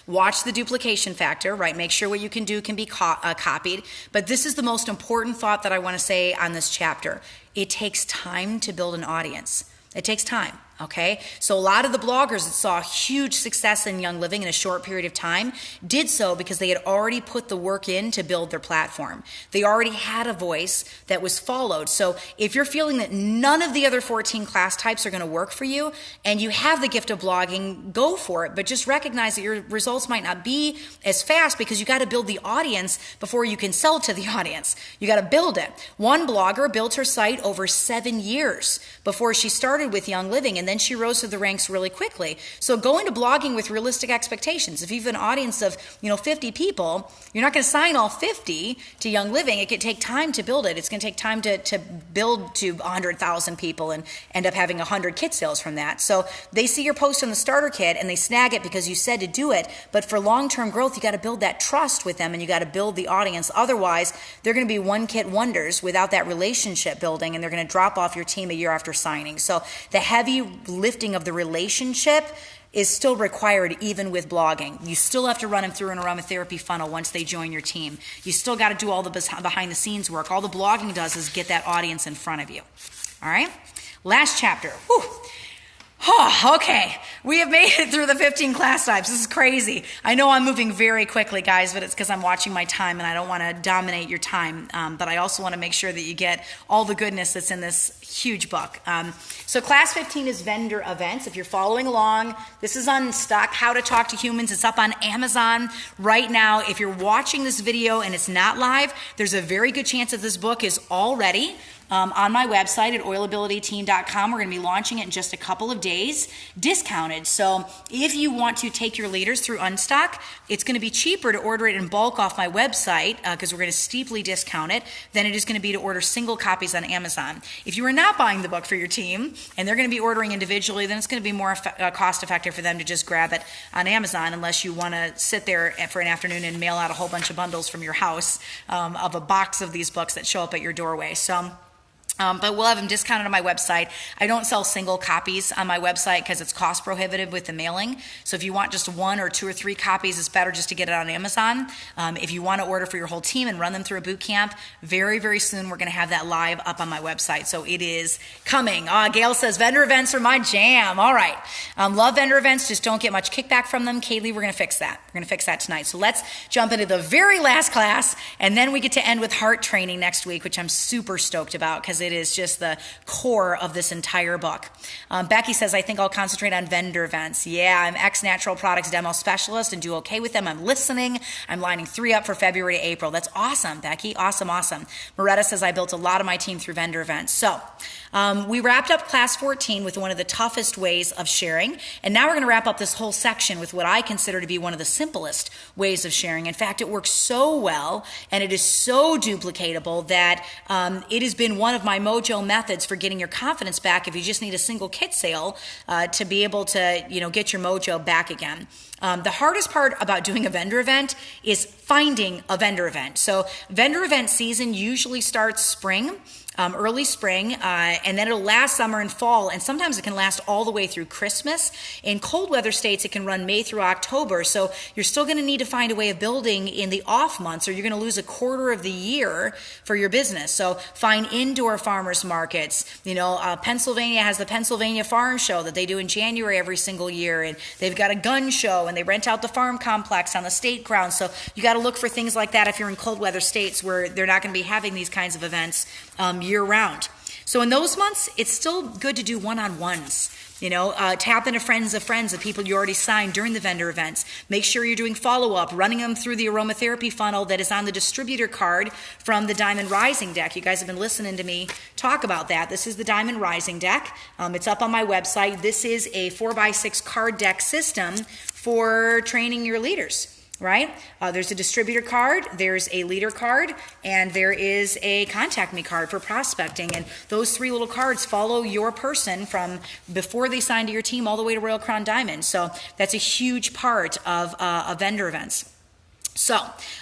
Watch the duplication factor, right? Make sure what you can do can be copied. But this is the most important thought that I want to say on this chapter. It takes time to build an audience. It takes time. Okay, so a lot of the bloggers that saw huge success in Young Living in a short period of time did so because they had already put the work in to build their platform. They already had a voice that was followed. So if you're feeling that none of the other 14 class types are going to work for you and you have the gift of blogging, go for it. But just recognize that your results might not be as fast because you got to build the audience before you can sell to the audience. You got to build it. One blogger built her site over 7 years before she started with Young Living, and then she rose through the ranks really quickly. So go into blogging with realistic expectations. If you have an audience of 50 people, you're not going to sign all 50 to Young Living. It could take time to build it. It's going to take time to build to 100,000 people and end up having 100 kit sales from that. So they see your post on the starter kit and they snag it because you said to do it. But for long-term growth, you got to build that trust with them and you got to build the audience. Otherwise, they're going to be one-kit wonders without that relationship building, and they're going to drop off your team a year after signing. So the heavy lifting of the relationship is still required even with blogging. You still have to run them through an aromatherapy funnel once they join your team. You still got to do all the behind the scenes work. All the blogging does is get that audience in front of you. All right? Last chapter. Whew. Oh, okay. We have made it through the 15 class types. This is crazy. I know I'm moving very quickly, guys, but it's because I'm watching my time and I don't want to dominate your time. But I also want to make sure that you get all the goodness that's in this huge book. So class 15 is vendor events. If you're following along, this is Unstuck, How to Talk to Humans. It's up on Amazon right now. If you're watching this video and it's not live, there's a very good chance that this book is already on my website at oilabilityteam.com. We're going to be launching it in just a couple of days, discounted. So if you want to take your leaders through Unstuck, it's going to be cheaper to order it in bulk off my website because we're going to steeply discount it than it is going to be to order single copies on Amazon. If you are not buying the book for your team and they're going to be ordering individually, then it's going to be more cost effective for them to just grab it on Amazon unless you want to sit there for an afternoon and mail out a whole bunch of bundles from your house of a box of these books that show up at your doorway. So But we'll have them discounted on my website. I don't sell single copies on my website because it's cost prohibitive with the mailing. So if you want just 1 or 2 or 3 copies, it's better just to get it on Amazon. If you want to order for your whole team and run them through a boot camp, very, very soon we're going to have that live up on my website. So it is coming. Gail says, vendor events are my jam. All right. Love vendor events. Just don't get much kickback from them. Kaylee, we're going to fix that. We're going to fix that tonight. So let's jump into the very last class, and then we get to end with heart training next week, which I'm super stoked about because it is just the core of this entire book. Becky says, I think I'll concentrate on vendor events. Yeah, I'm ex-natural products demo specialist and do okay with them. I'm listening. I'm lining 3 up for February to April. That's awesome, Becky. Awesome, awesome. Moretta says, I built a lot of my team through vendor events. So we wrapped up class 14 with one of the toughest ways of sharing. And now we're going to wrap up this whole section with what I consider to be one of the simplest ways of sharing. In fact, it works so well and it is so duplicatable that it has been one of my mojo methods for getting your confidence back if you just need a single kit sale to be able to get your mojo back again. The hardest part about doing a vendor event is finding a vendor event. So vendor event season usually starts spring. Early spring, and then it'll last summer and fall, and sometimes it can last all the way through Christmas. In cold weather states, it can run May through October, so you're still going to need to find a way of building in the off months, or you're going to lose a quarter of the year for your business. So find indoor farmers markets. Pennsylvania has the Pennsylvania Farm Show that they do in January every single year, and they've got a gun show, and they rent out the farm complex on the state grounds. So you got to look for things like that if you're in cold weather states where they're not going to be having these kinds of events year-round. So in those months, it's still good to do one-on-ones. Tap into friends of people you already signed during the vendor events. Make sure you're doing follow-up, running them through the aromatherapy funnel that is on the distributor card from the Diamond Rising deck. You guys have been listening to me talk about that. This is the Diamond Rising deck. It's up on my website. This is a 4x6 card deck system for training your leaders. Right? There's a distributor card, there's a leader card, and there is a contact me card for prospecting. And those 3 little cards follow your person from before they sign to your team all the way to Royal Crown Diamond. So that's a huge part of vendor events. So,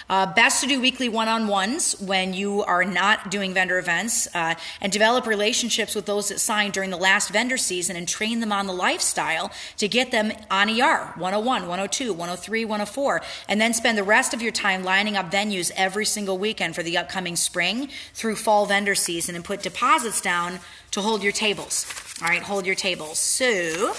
best to do weekly one-on-ones when you are not doing vendor events and develop relationships with those that signed during the last vendor season and train them on the lifestyle to get them on ER, 101, 102, 103, 104, and then spend the rest of your time lining up venues every single weekend for the upcoming spring through fall vendor season and put deposits down to hold your tables. All right, hold your tables. So,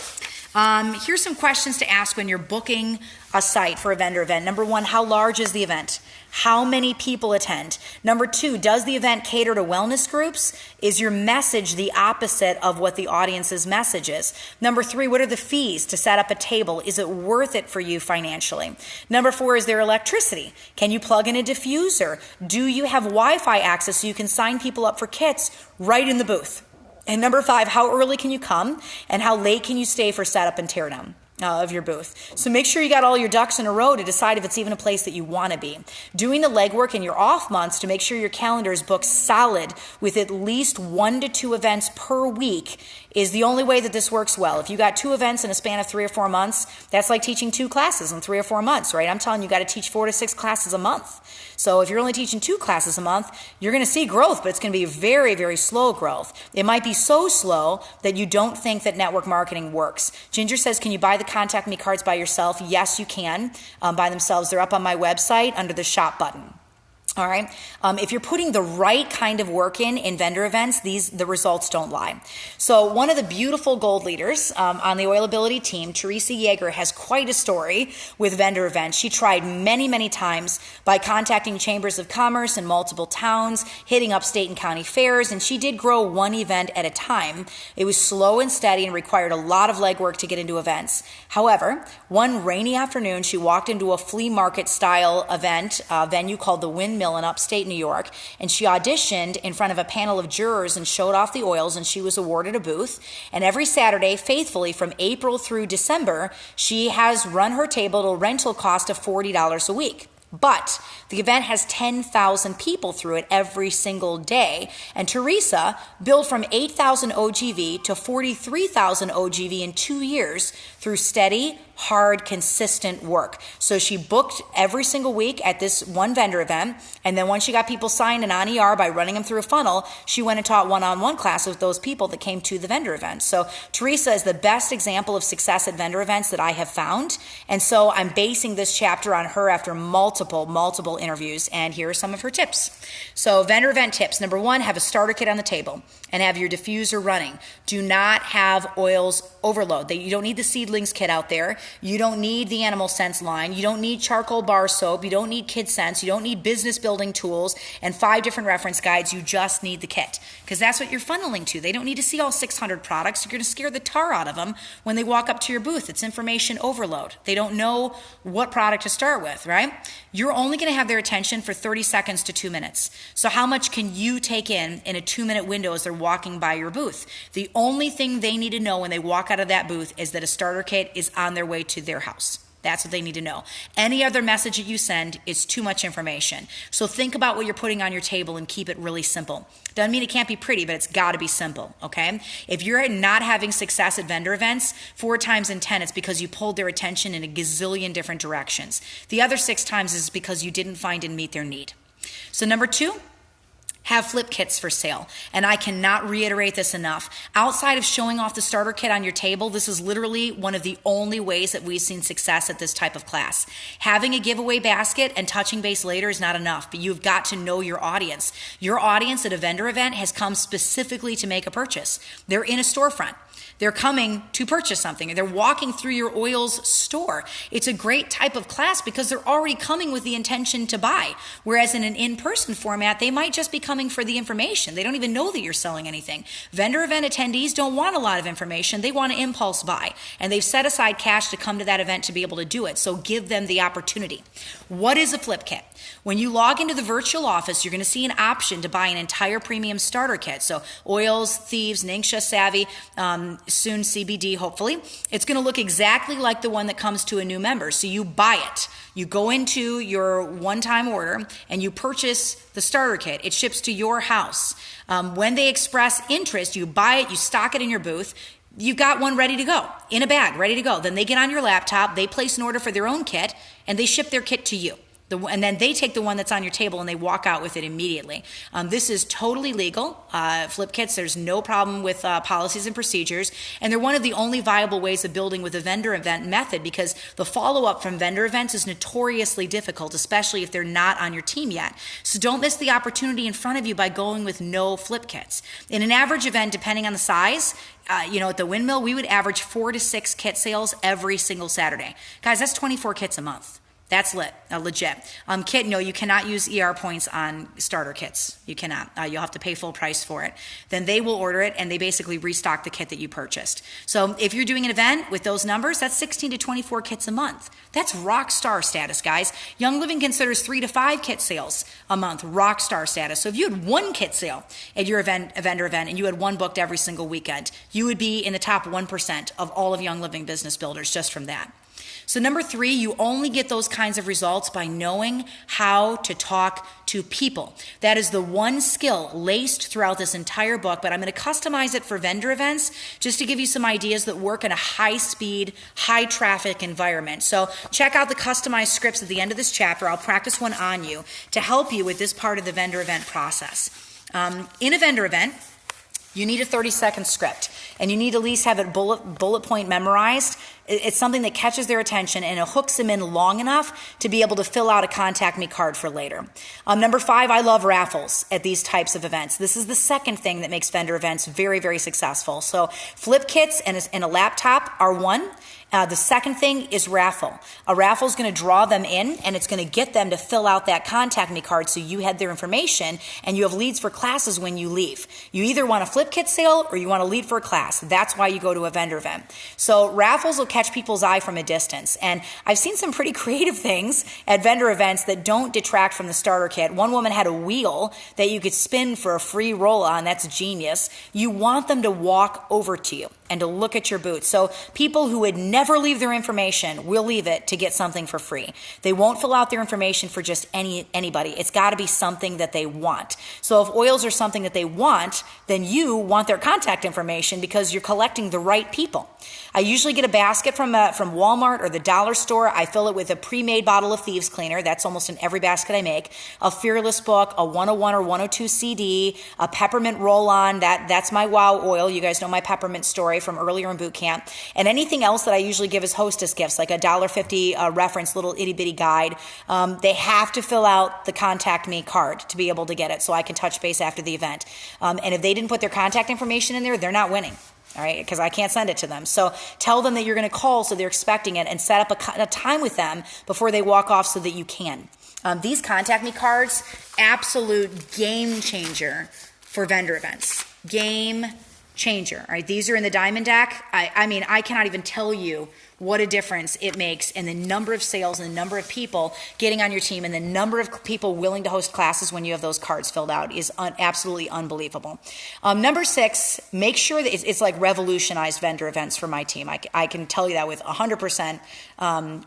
here's some questions to ask when you're booking a site for a vendor event. Number 1, how large is the event? How many people attend? Number 2, does the event cater to wellness groups? Is your message the opposite of what the audience's message is? Number 3, what are the fees to set up a table? Is it worth it for you financially? Number 4, is there electricity? Can you plug in a diffuser? Do you have Wi-Fi access so you can sign people up for kits right in the booth? And number 5, how early can you come and how late can you stay for setup and teardown of your booth? So make sure you got all your ducks in a row to decide if it's even a place that you want to be. Doing the legwork in your off months to make sure your calendar is booked solid with at least 1 to 2 events per week is the only way that this works well. If you got 2 events in a span of 3 or 4 months, that's like teaching 2 classes in 3 or 4 months, right? I'm telling you, you got to teach 4 to 6 classes a month. So if you're only teaching 2 classes a month, you're going to see growth, but it's going to be very, very slow growth. It might be so slow that you don't think that network marketing works. Ginger says, can you buy the contact me cards by yourself? Yes, you can by themselves. They're up on my website under the shop button. All right. If you're putting the right kind of work in vendor events, the results don't lie. So one of the beautiful gold leaders on the Oil Ability team, Teresa Yeager, has quite a story with vendor events. She tried many, many times by contacting chambers of commerce in multiple towns, hitting up state and county fairs, and she did grow 1 event at a time. It was slow and steady and required a lot of legwork to get into events. However, one rainy afternoon, she walked into a flea market style event venue called the Windmill in upstate New York, and she auditioned in front of a panel of jurors and showed off the oils, and she was awarded a booth. And every Saturday, faithfully from April through December, she has run her table at a rental cost of $40 a week. But the event has 10,000 people through it every single day. And Teresa built from 8,000 OGV to 43,000 OGV in 2 years through steady, hard, consistent work. So she booked every single week at this one vendor event, and then once she got people signed and on ER by running them through a funnel, she went and taught one-on-one classes with those people that came to the vendor event. So Teresa is the best example of success at vendor events that I have found, and so I'm basing this chapter on her after multiple interviews, and here are some of her tips. So vendor event tips. Number 1, have a starter kit on the table and have your diffuser running. Do not have oils overload. You don't need the seedlings kit out there. You don't need the animal scents line. You don't need charcoal bar soap. You don't need kid scents. You don't need business building tools and 5 different reference guides. You just need the kit, because that's what you're funneling to. They don't need to see all 600 products. You're going to scare the tar out of them when they walk up to your booth. It's information overload. They don't know what product to start with, right? You're only going to have their attention for 30 seconds to 2 minutes. So how much can you take in a 2-minute window as they're walking by your booth? The only thing they need to know when they walk out of that booth is that a starter kit is on their way to their house. That's what they need to know. Any other message that you send is too much information. So think about what you're putting on your table and keep it really simple. Doesn't mean it can't be pretty, but it's got to be simple, okay? If you're not having success at vendor events, 4 times in 10, it's because you pulled their attention in a gazillion different directions. The other 6 times is because you didn't find and meet their need. So number 2, have flip kits for sale. And I cannot reiterate this enough. Outside of showing off the starter kit on your table, this is literally one of the only ways that we've seen success at this type of class. Having a giveaway basket and touching base later is not enough, but you've got to know your audience. Your audience at a vendor event has come specifically to make a purchase. They're in a storefront. They're coming to purchase something. They're walking through your oils store. It's a great type of class because they're already coming with the intention to buy. Whereas in an in-person format, they might just be coming for the information. They don't even know that you're selling anything. Vendor event attendees don't want a lot of information. They want an impulse buy. And they've set aside cash to come to that event to be able to do it. So give them the opportunity. What is a flip kit? When you log into the virtual office, you're going to see an option to buy an entire premium starter kit. So oils, thieves, Ningxia, Savvy, soon CBD, hopefully. It's going to look exactly like the one that comes to a new member. So you buy it. You go into your one-time order and you purchase the starter kit. It ships to your house. When they express interest, you buy it, you stock it in your booth. You've got one ready to go, in a bag, ready to go. Then they get on your laptop, they place an order for their own kit, and they ship their kit to you. And then they take the one that's on your table and they walk out with it immediately. This is totally legal. Flip kits, there's no problem with policies and procedures. And they're one of the only viable ways of building with a vendor event method, because the follow-up from vendor events is notoriously difficult, especially if they're not on your team yet. So don't miss the opportunity in front of you by going with no flip kits. In an average event, depending on the size, at the Windmill, we would average 4 to 6 kit sales every single Saturday. Guys, that's 24 kits a month. That's legit. Kit, no, you cannot use ER points on starter kits. You cannot. You'll have to pay full price for it. Then they will order it and they basically restock the kit that you purchased. So if you're doing an event with those numbers, that's 16 to 24 kits a month. That's rock star status, guys. Young Living considers 3 to 5 kit sales a month rock star status. So if you had 1 kit sale at your vendor event and you had 1 booked every single weekend, you would be in the top 1% of all of Young Living business builders just from that. So number 3, you only get those kinds of results by knowing how to talk to people. That is the one skill laced throughout this entire book, but I'm going to customize it for vendor events just to give you some ideas that work in a high-speed, high-traffic environment. So check out the customized scripts at the end of this chapter. I'll practice one on you to help you with this part of the vendor event process. In a vendor event, you need a 30-second script, and you need to at least have it bullet point memorized. It's something that catches their attention, and it hooks them in long enough to be able to fill out a contact me card for later. Number 5, I love raffles at these types of events. This is the second thing that makes vendor events very, very successful. So flip kits and a laptop are one. The second thing is raffle. A raffle is going to draw them in, and it's going to get them to fill out that contact me card so you had their information and you have leads for classes when you leave. You either want a flip kit sale or you want a lead for a class. That's why you go to a vendor event. So raffles will catch people's eye from a distance. And I've seen some pretty creative things at vendor events that don't detract from the starter kit. One woman had a wheel that you could spin for a free roll-on. That's genius. You want them to walk over to you. and to look at your booth. So people who would never leave their information will leave it to get something for free. They won't fill out their information for just anybody. It's got to be something that they want. So if oils are something that they want, then you want their contact information because you're collecting the right people. I usually get a basket from Walmart or the dollar store. I fill it with a pre-made bottle of Thieves Cleaner. That's almost in every basket I make. A Fearless book, a 101 or 102 CD, a peppermint roll-on. That's my wow oil. You guys know my peppermint story from earlier in boot camp. And anything else that I usually give as hostess gifts, like a $1.50 reference little itty bitty guide. They have to fill out the contact me card to be able to get it, so I can touch base after the event. And if they didn't put their contact information in there, they're not winning. All right, because I can't send it to them. So tell them that you're going to call so they're expecting it, and set up a time with them before they walk off so that you can. These contact me cards, absolute game changer for vendor events. Game changer. All right, these are in the Diamond deck. I mean, I cannot even tell you what a difference it makes in the number of sales and the number of people getting on your team and the number of people willing to host classes when you have those cards filled out is absolutely unbelievable. Number 6, make sure that it's like revolutionized vendor events for my team. I can tell you that with 100%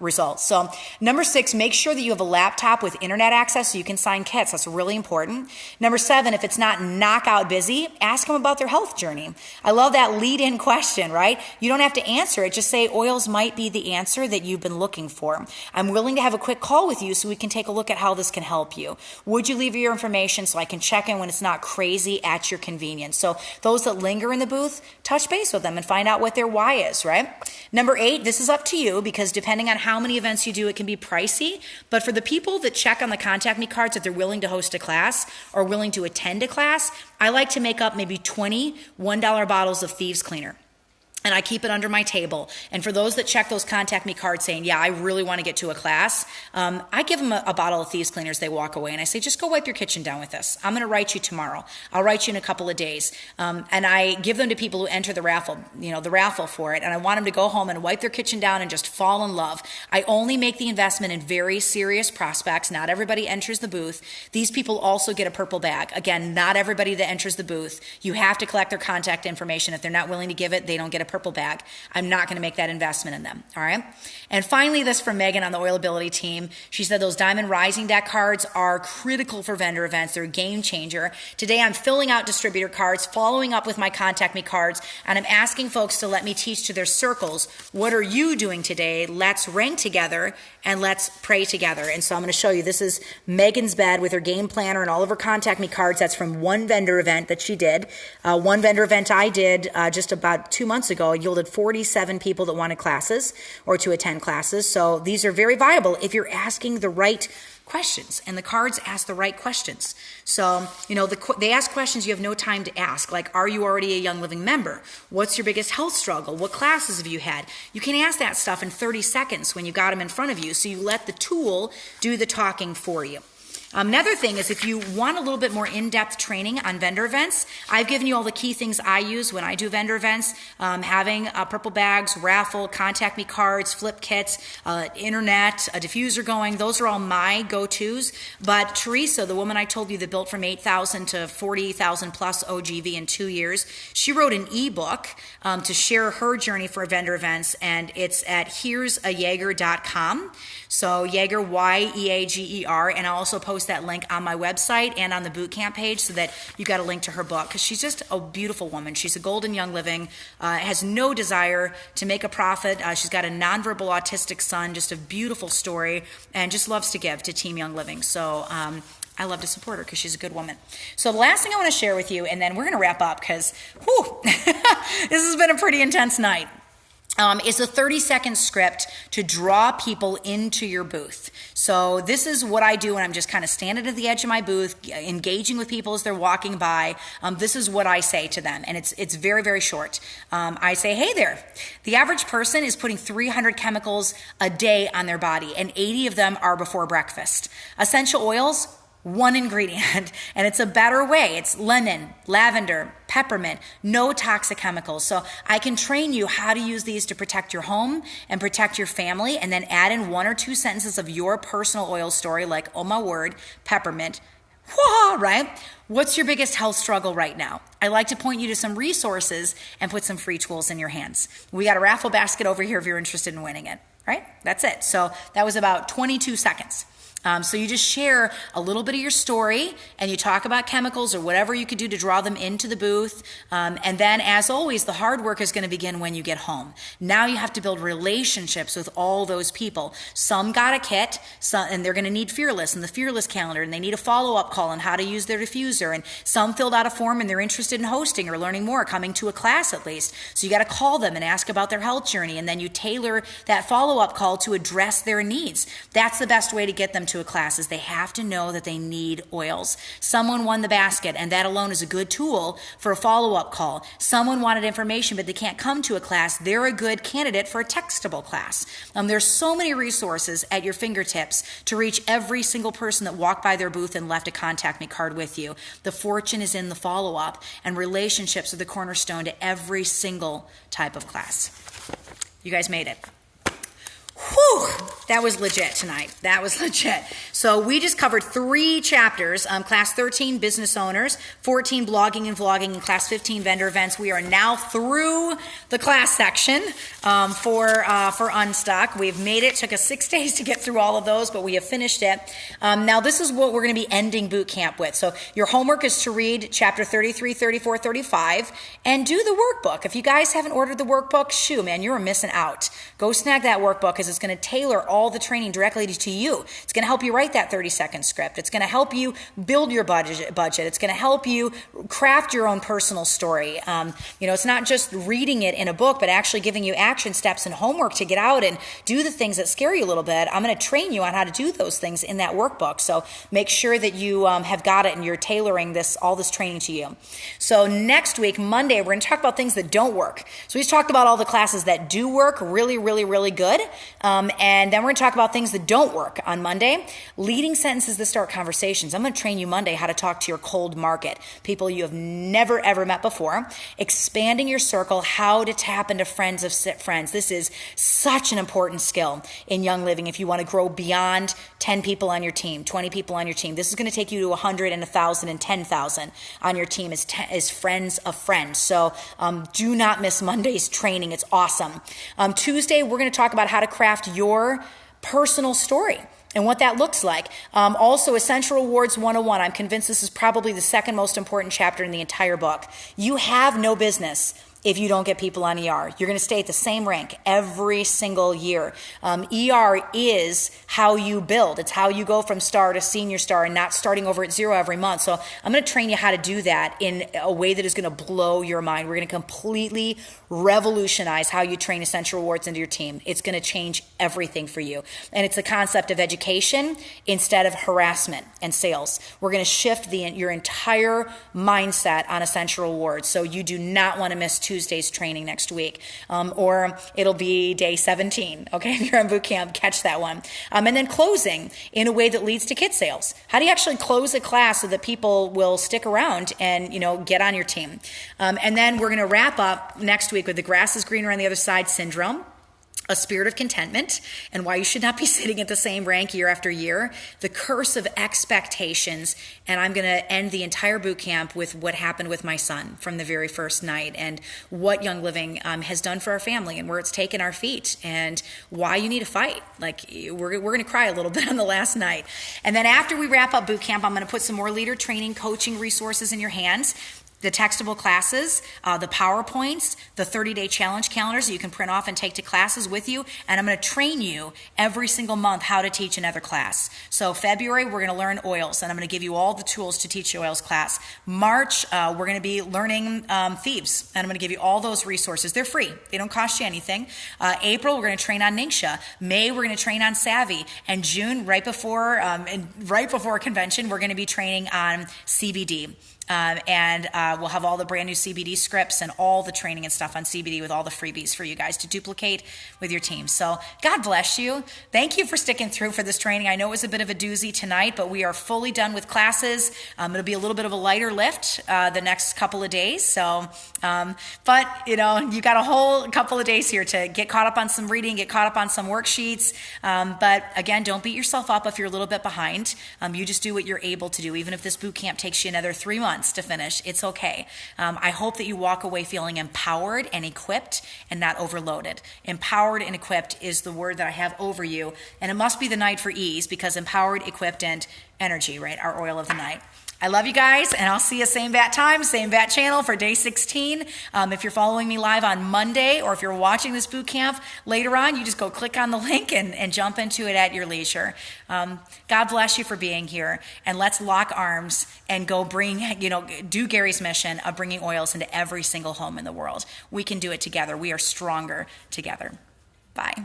results. So number 6, make sure that you have a laptop with internet access so you can sign kits. That's really important. Number 7, if it's not knockout busy, ask them about their health journey. I love that lead-in question, right? You don't have to answer it. Just say oils might be the answer that you've been looking for. I'm willing to have a quick call with you so we can take a look at how this can help you. Would you leave your information so I can check in when it's not crazy at your convenience? So those that linger in the booth, touch base with them and find out what their why is, right? Number 8, this is up to you because depending on how many events you do, it can be pricey. But for the people that check on the contact me cards that they're willing to host a class or willing to attend a class, I like to make up maybe 20 $1 bottles of Thieves Cleaner. And I keep it under my table. And for those that check those contact me cards saying, yeah, I really want to get to a class, I give them a bottle of Thieves Cleaners. They walk away and I say, just go wipe your kitchen down with this. I'm going to write you tomorrow. I'll write you in a couple of days. And I give them to people who enter the raffle, the raffle for it. And I want them to go home and wipe their kitchen down and just fall in love. I only make the investment in very serious prospects. Not everybody enters the booth. These people also get a purple bag. Again, not everybody that enters the booth. You have to collect their contact information. If they're not willing to give it, they don't get a purple bag. I'm not going to make that investment in them. All right. And finally, this from Megan on the Oil Ability team. She said those Diamond Rising deck cards are critical for vendor events. They're a game changer. Today, I'm filling out distributor cards, following up with my contact me cards, and I'm asking folks to let me teach to their circles. What are you doing today? Let's rank together and let's pray together. And so I'm going to show you. This is Megan's bed with her game planner and all of her contact me cards. That's from one vendor event that she did. One vendor event I did just about 2 months ago yielded 47 people that wanted classes or to attend classes. So these are very viable if you're asking the right questions, and the cards ask the right questions. So, they ask questions you have no time to ask, like, are you already a Young Living member? What's your biggest health struggle? What classes have you had? You can ask that stuff in 30 seconds when you got them in front of you, so you let the tool do the talking for you. Another thing is if you want a little bit more in-depth training on vendor events, I've given you all the key things I use when I do vendor events, having purple bags, raffle, contact me cards, flip kits, internet, a diffuser going. Those are all my go-tos. But Teresa, the woman I told you that built from 8,000 to 40,000 plus OGV in 2 years, she wrote an ebook to share her journey for vendor events, and it's at here'sajaeger.com. So Jaeger, Y-E-A-G-E-R, and I'll also post that link on my website and on the bootcamp page so that you got a link to her book, because she's just a beautiful woman. She's a golden Young Living, has no desire to make a profit. She's got a nonverbal autistic son, just a beautiful story, and just loves to give to Team Young Living. So I love to support her because she's a good woman. So the last thing I want to share with you, and then we're going to wrap up because this has been a pretty intense night. Is a 30-second script to draw people into your booth. So this is what I do when I'm just kind of standing at the edge of my booth, engaging with people as they're walking by. This is what I say to them, and it's very, very short. I say, hey there, the average person is putting 300 chemicals a day on their body, and 80 of them are before breakfast. Essential oils, one ingredient, and it's a better way. It's lemon, lavender, peppermint, no toxic chemicals. So I can train you how to use these to protect your home and protect your family, and then add in 1 or 2 sentences of your personal oil story, like, oh my word, peppermint, right? What's your biggest health struggle right now? I like to point you to some resources and put some free tools in your hands. We got a raffle basket over here if you're interested in winning it, right? That's it. So that was about 22 seconds. So you just share a little bit of your story and you talk about chemicals or whatever you could do to draw them into the booth. And then as always, the hard work is going to begin when you get home. Now you have to build relationships with all those people. Some got a kit and they're going to need Fearless and the Fearless calendar, and they need a follow-up call on how to use their diffuser. And some filled out a form and they're interested in hosting or learning more, coming to a class at least. So you got to call them and ask about their health journey, and then you tailor that follow-up call to address their needs. That's the best way to get them to a class, is they have to know that they need oils. Someone won the basket, and that alone is a good tool for a follow-up call. Someone wanted information, but they can't come to a class. They're a good candidate for a textable class. There's so many resources at your fingertips to reach every single person that walked by their booth and left a contact me card with you. The fortune is in the follow-up, and relationships are the cornerstone to every single type of class. You guys made it. Whew, that was legit tonight. That was legit. So we just covered 3 chapters, class 13, business owners, 14, blogging and vlogging, and class 15, vendor events. We are now through the class section for Unstuck. We've made it. Took us 6 days to get through all of those, but we have finished it. Now this is what we're going to be ending boot camp with. So your homework is to read chapter 33, 34, 35, and do the workbook. If you guys haven't ordered the workbook, shoo, man, you're missing out. Go snag that workbook, because it's going to tailor all the training directly to you. It's going to help you write that 30-second script. It's going to help you build your budget. It's going to help you craft your own personal story. It's not just reading it in a book, but actually giving you action steps and homework to get out and do the things that scare you a little bit. I'm going to train you on how to do those things in that workbook. So make sure that you have got it and you're tailoring all this training to you. So next week, Monday, we're going to talk about things that don't work. So we've talked about all the classes that do work really, really, really good. And then we're going to talk about things that don't work on Monday. Leading sentences that start conversations. I'm going to train you Monday how to talk to your cold market, people you have never, ever met before. Expanding your circle, how to tap into friends of friends. This is such an important skill in Young Living if you want to grow beyond 10 people on your team, 20 people on your team. This is going to take you to 100 and 1,000 and 10,000 on your team as friends of friends. So do not miss Monday's training. It's awesome. Tuesday, we're going to talk about how to craft your personal story and what that looks like. Also, Essential Rewards 101. I'm convinced this is probably the second most important chapter in the entire book. You have no business if you don't get people on ER. You're going to stay at the same rank every single year. ER is how you build. It's how you go from star to senior star and not starting over at 0 every month. So I'm going to train you how to do that in a way that is going to blow your mind. We're going to completely revolutionize how you train Essential Rewards into your team. It's going to change everything for you. And it's the concept of education instead of harassment and sales. We're going to shift your entire mindset on Essential Rewards. So you do not want to miss Tuesday's training next week, or it'll be day 17. Okay, if you're on boot camp, catch that one. And then closing in a way that leads to kit sales. How do you actually close a class so that people will stick around and get on your team? And then we're going to wrap up next week with the grass is greener on the other side syndrome, a spirit of contentment, and why you should not be sitting at the same rank year after year, the curse of expectations, and I'm going to end the entire boot camp with what happened with my son from the very first night and what Young Living has done for our family and where it's taken our feet and why you need to fight. Like, we're going to cry a little bit on the last night. And then after we wrap up boot camp, I'm going to put some more leader training, coaching resources in your hands. The textable classes, the PowerPoints, the 30-day challenge calendars you can print off and take to classes with you. And I'm going to train you every single month how to teach another class. So February, we're going to learn oils, and I'm going to give you all the tools to teach the oils class. March, we're going to be learning thieves, and I'm going to give you all those resources. They're free. They don't cost you anything. April, we're going to train on Ningxia. May, we're going to train on Savvy. And June, right before convention, we're going to be training on CBD. And we'll have all the brand new CBD scripts and all the training and stuff on CBD with all the freebies for you guys to duplicate with your team. So God bless you. Thank you for sticking through for this training. I know it was a bit of a doozy tonight, but we are fully done with classes. It'll be a little bit of a lighter lift the next couple of days. So, but you got a whole couple of days here to get caught up on some reading, get caught up on some worksheets. But again, don't beat yourself up if you're a little bit behind. You just do what you're able to do. Even if this boot camp takes you another 3 months to finish, it's okay. I hope that you walk away feeling empowered and equipped and not overloaded. Empowered and equipped is the word that I have over you, and it must be the night for ease, because empowered, equipped, and energy, right? Our oil of the night. I love you guys, and I'll see you same bat time, same bat channel for day 16. If you're following me live on Monday, or if you're watching this boot camp later on, you just go click on the link and jump into it at your leisure. God bless you for being here, and let's lock arms and go do Gary's mission of bringing oils into every single home in the world. We can do it together. We are stronger together. Bye.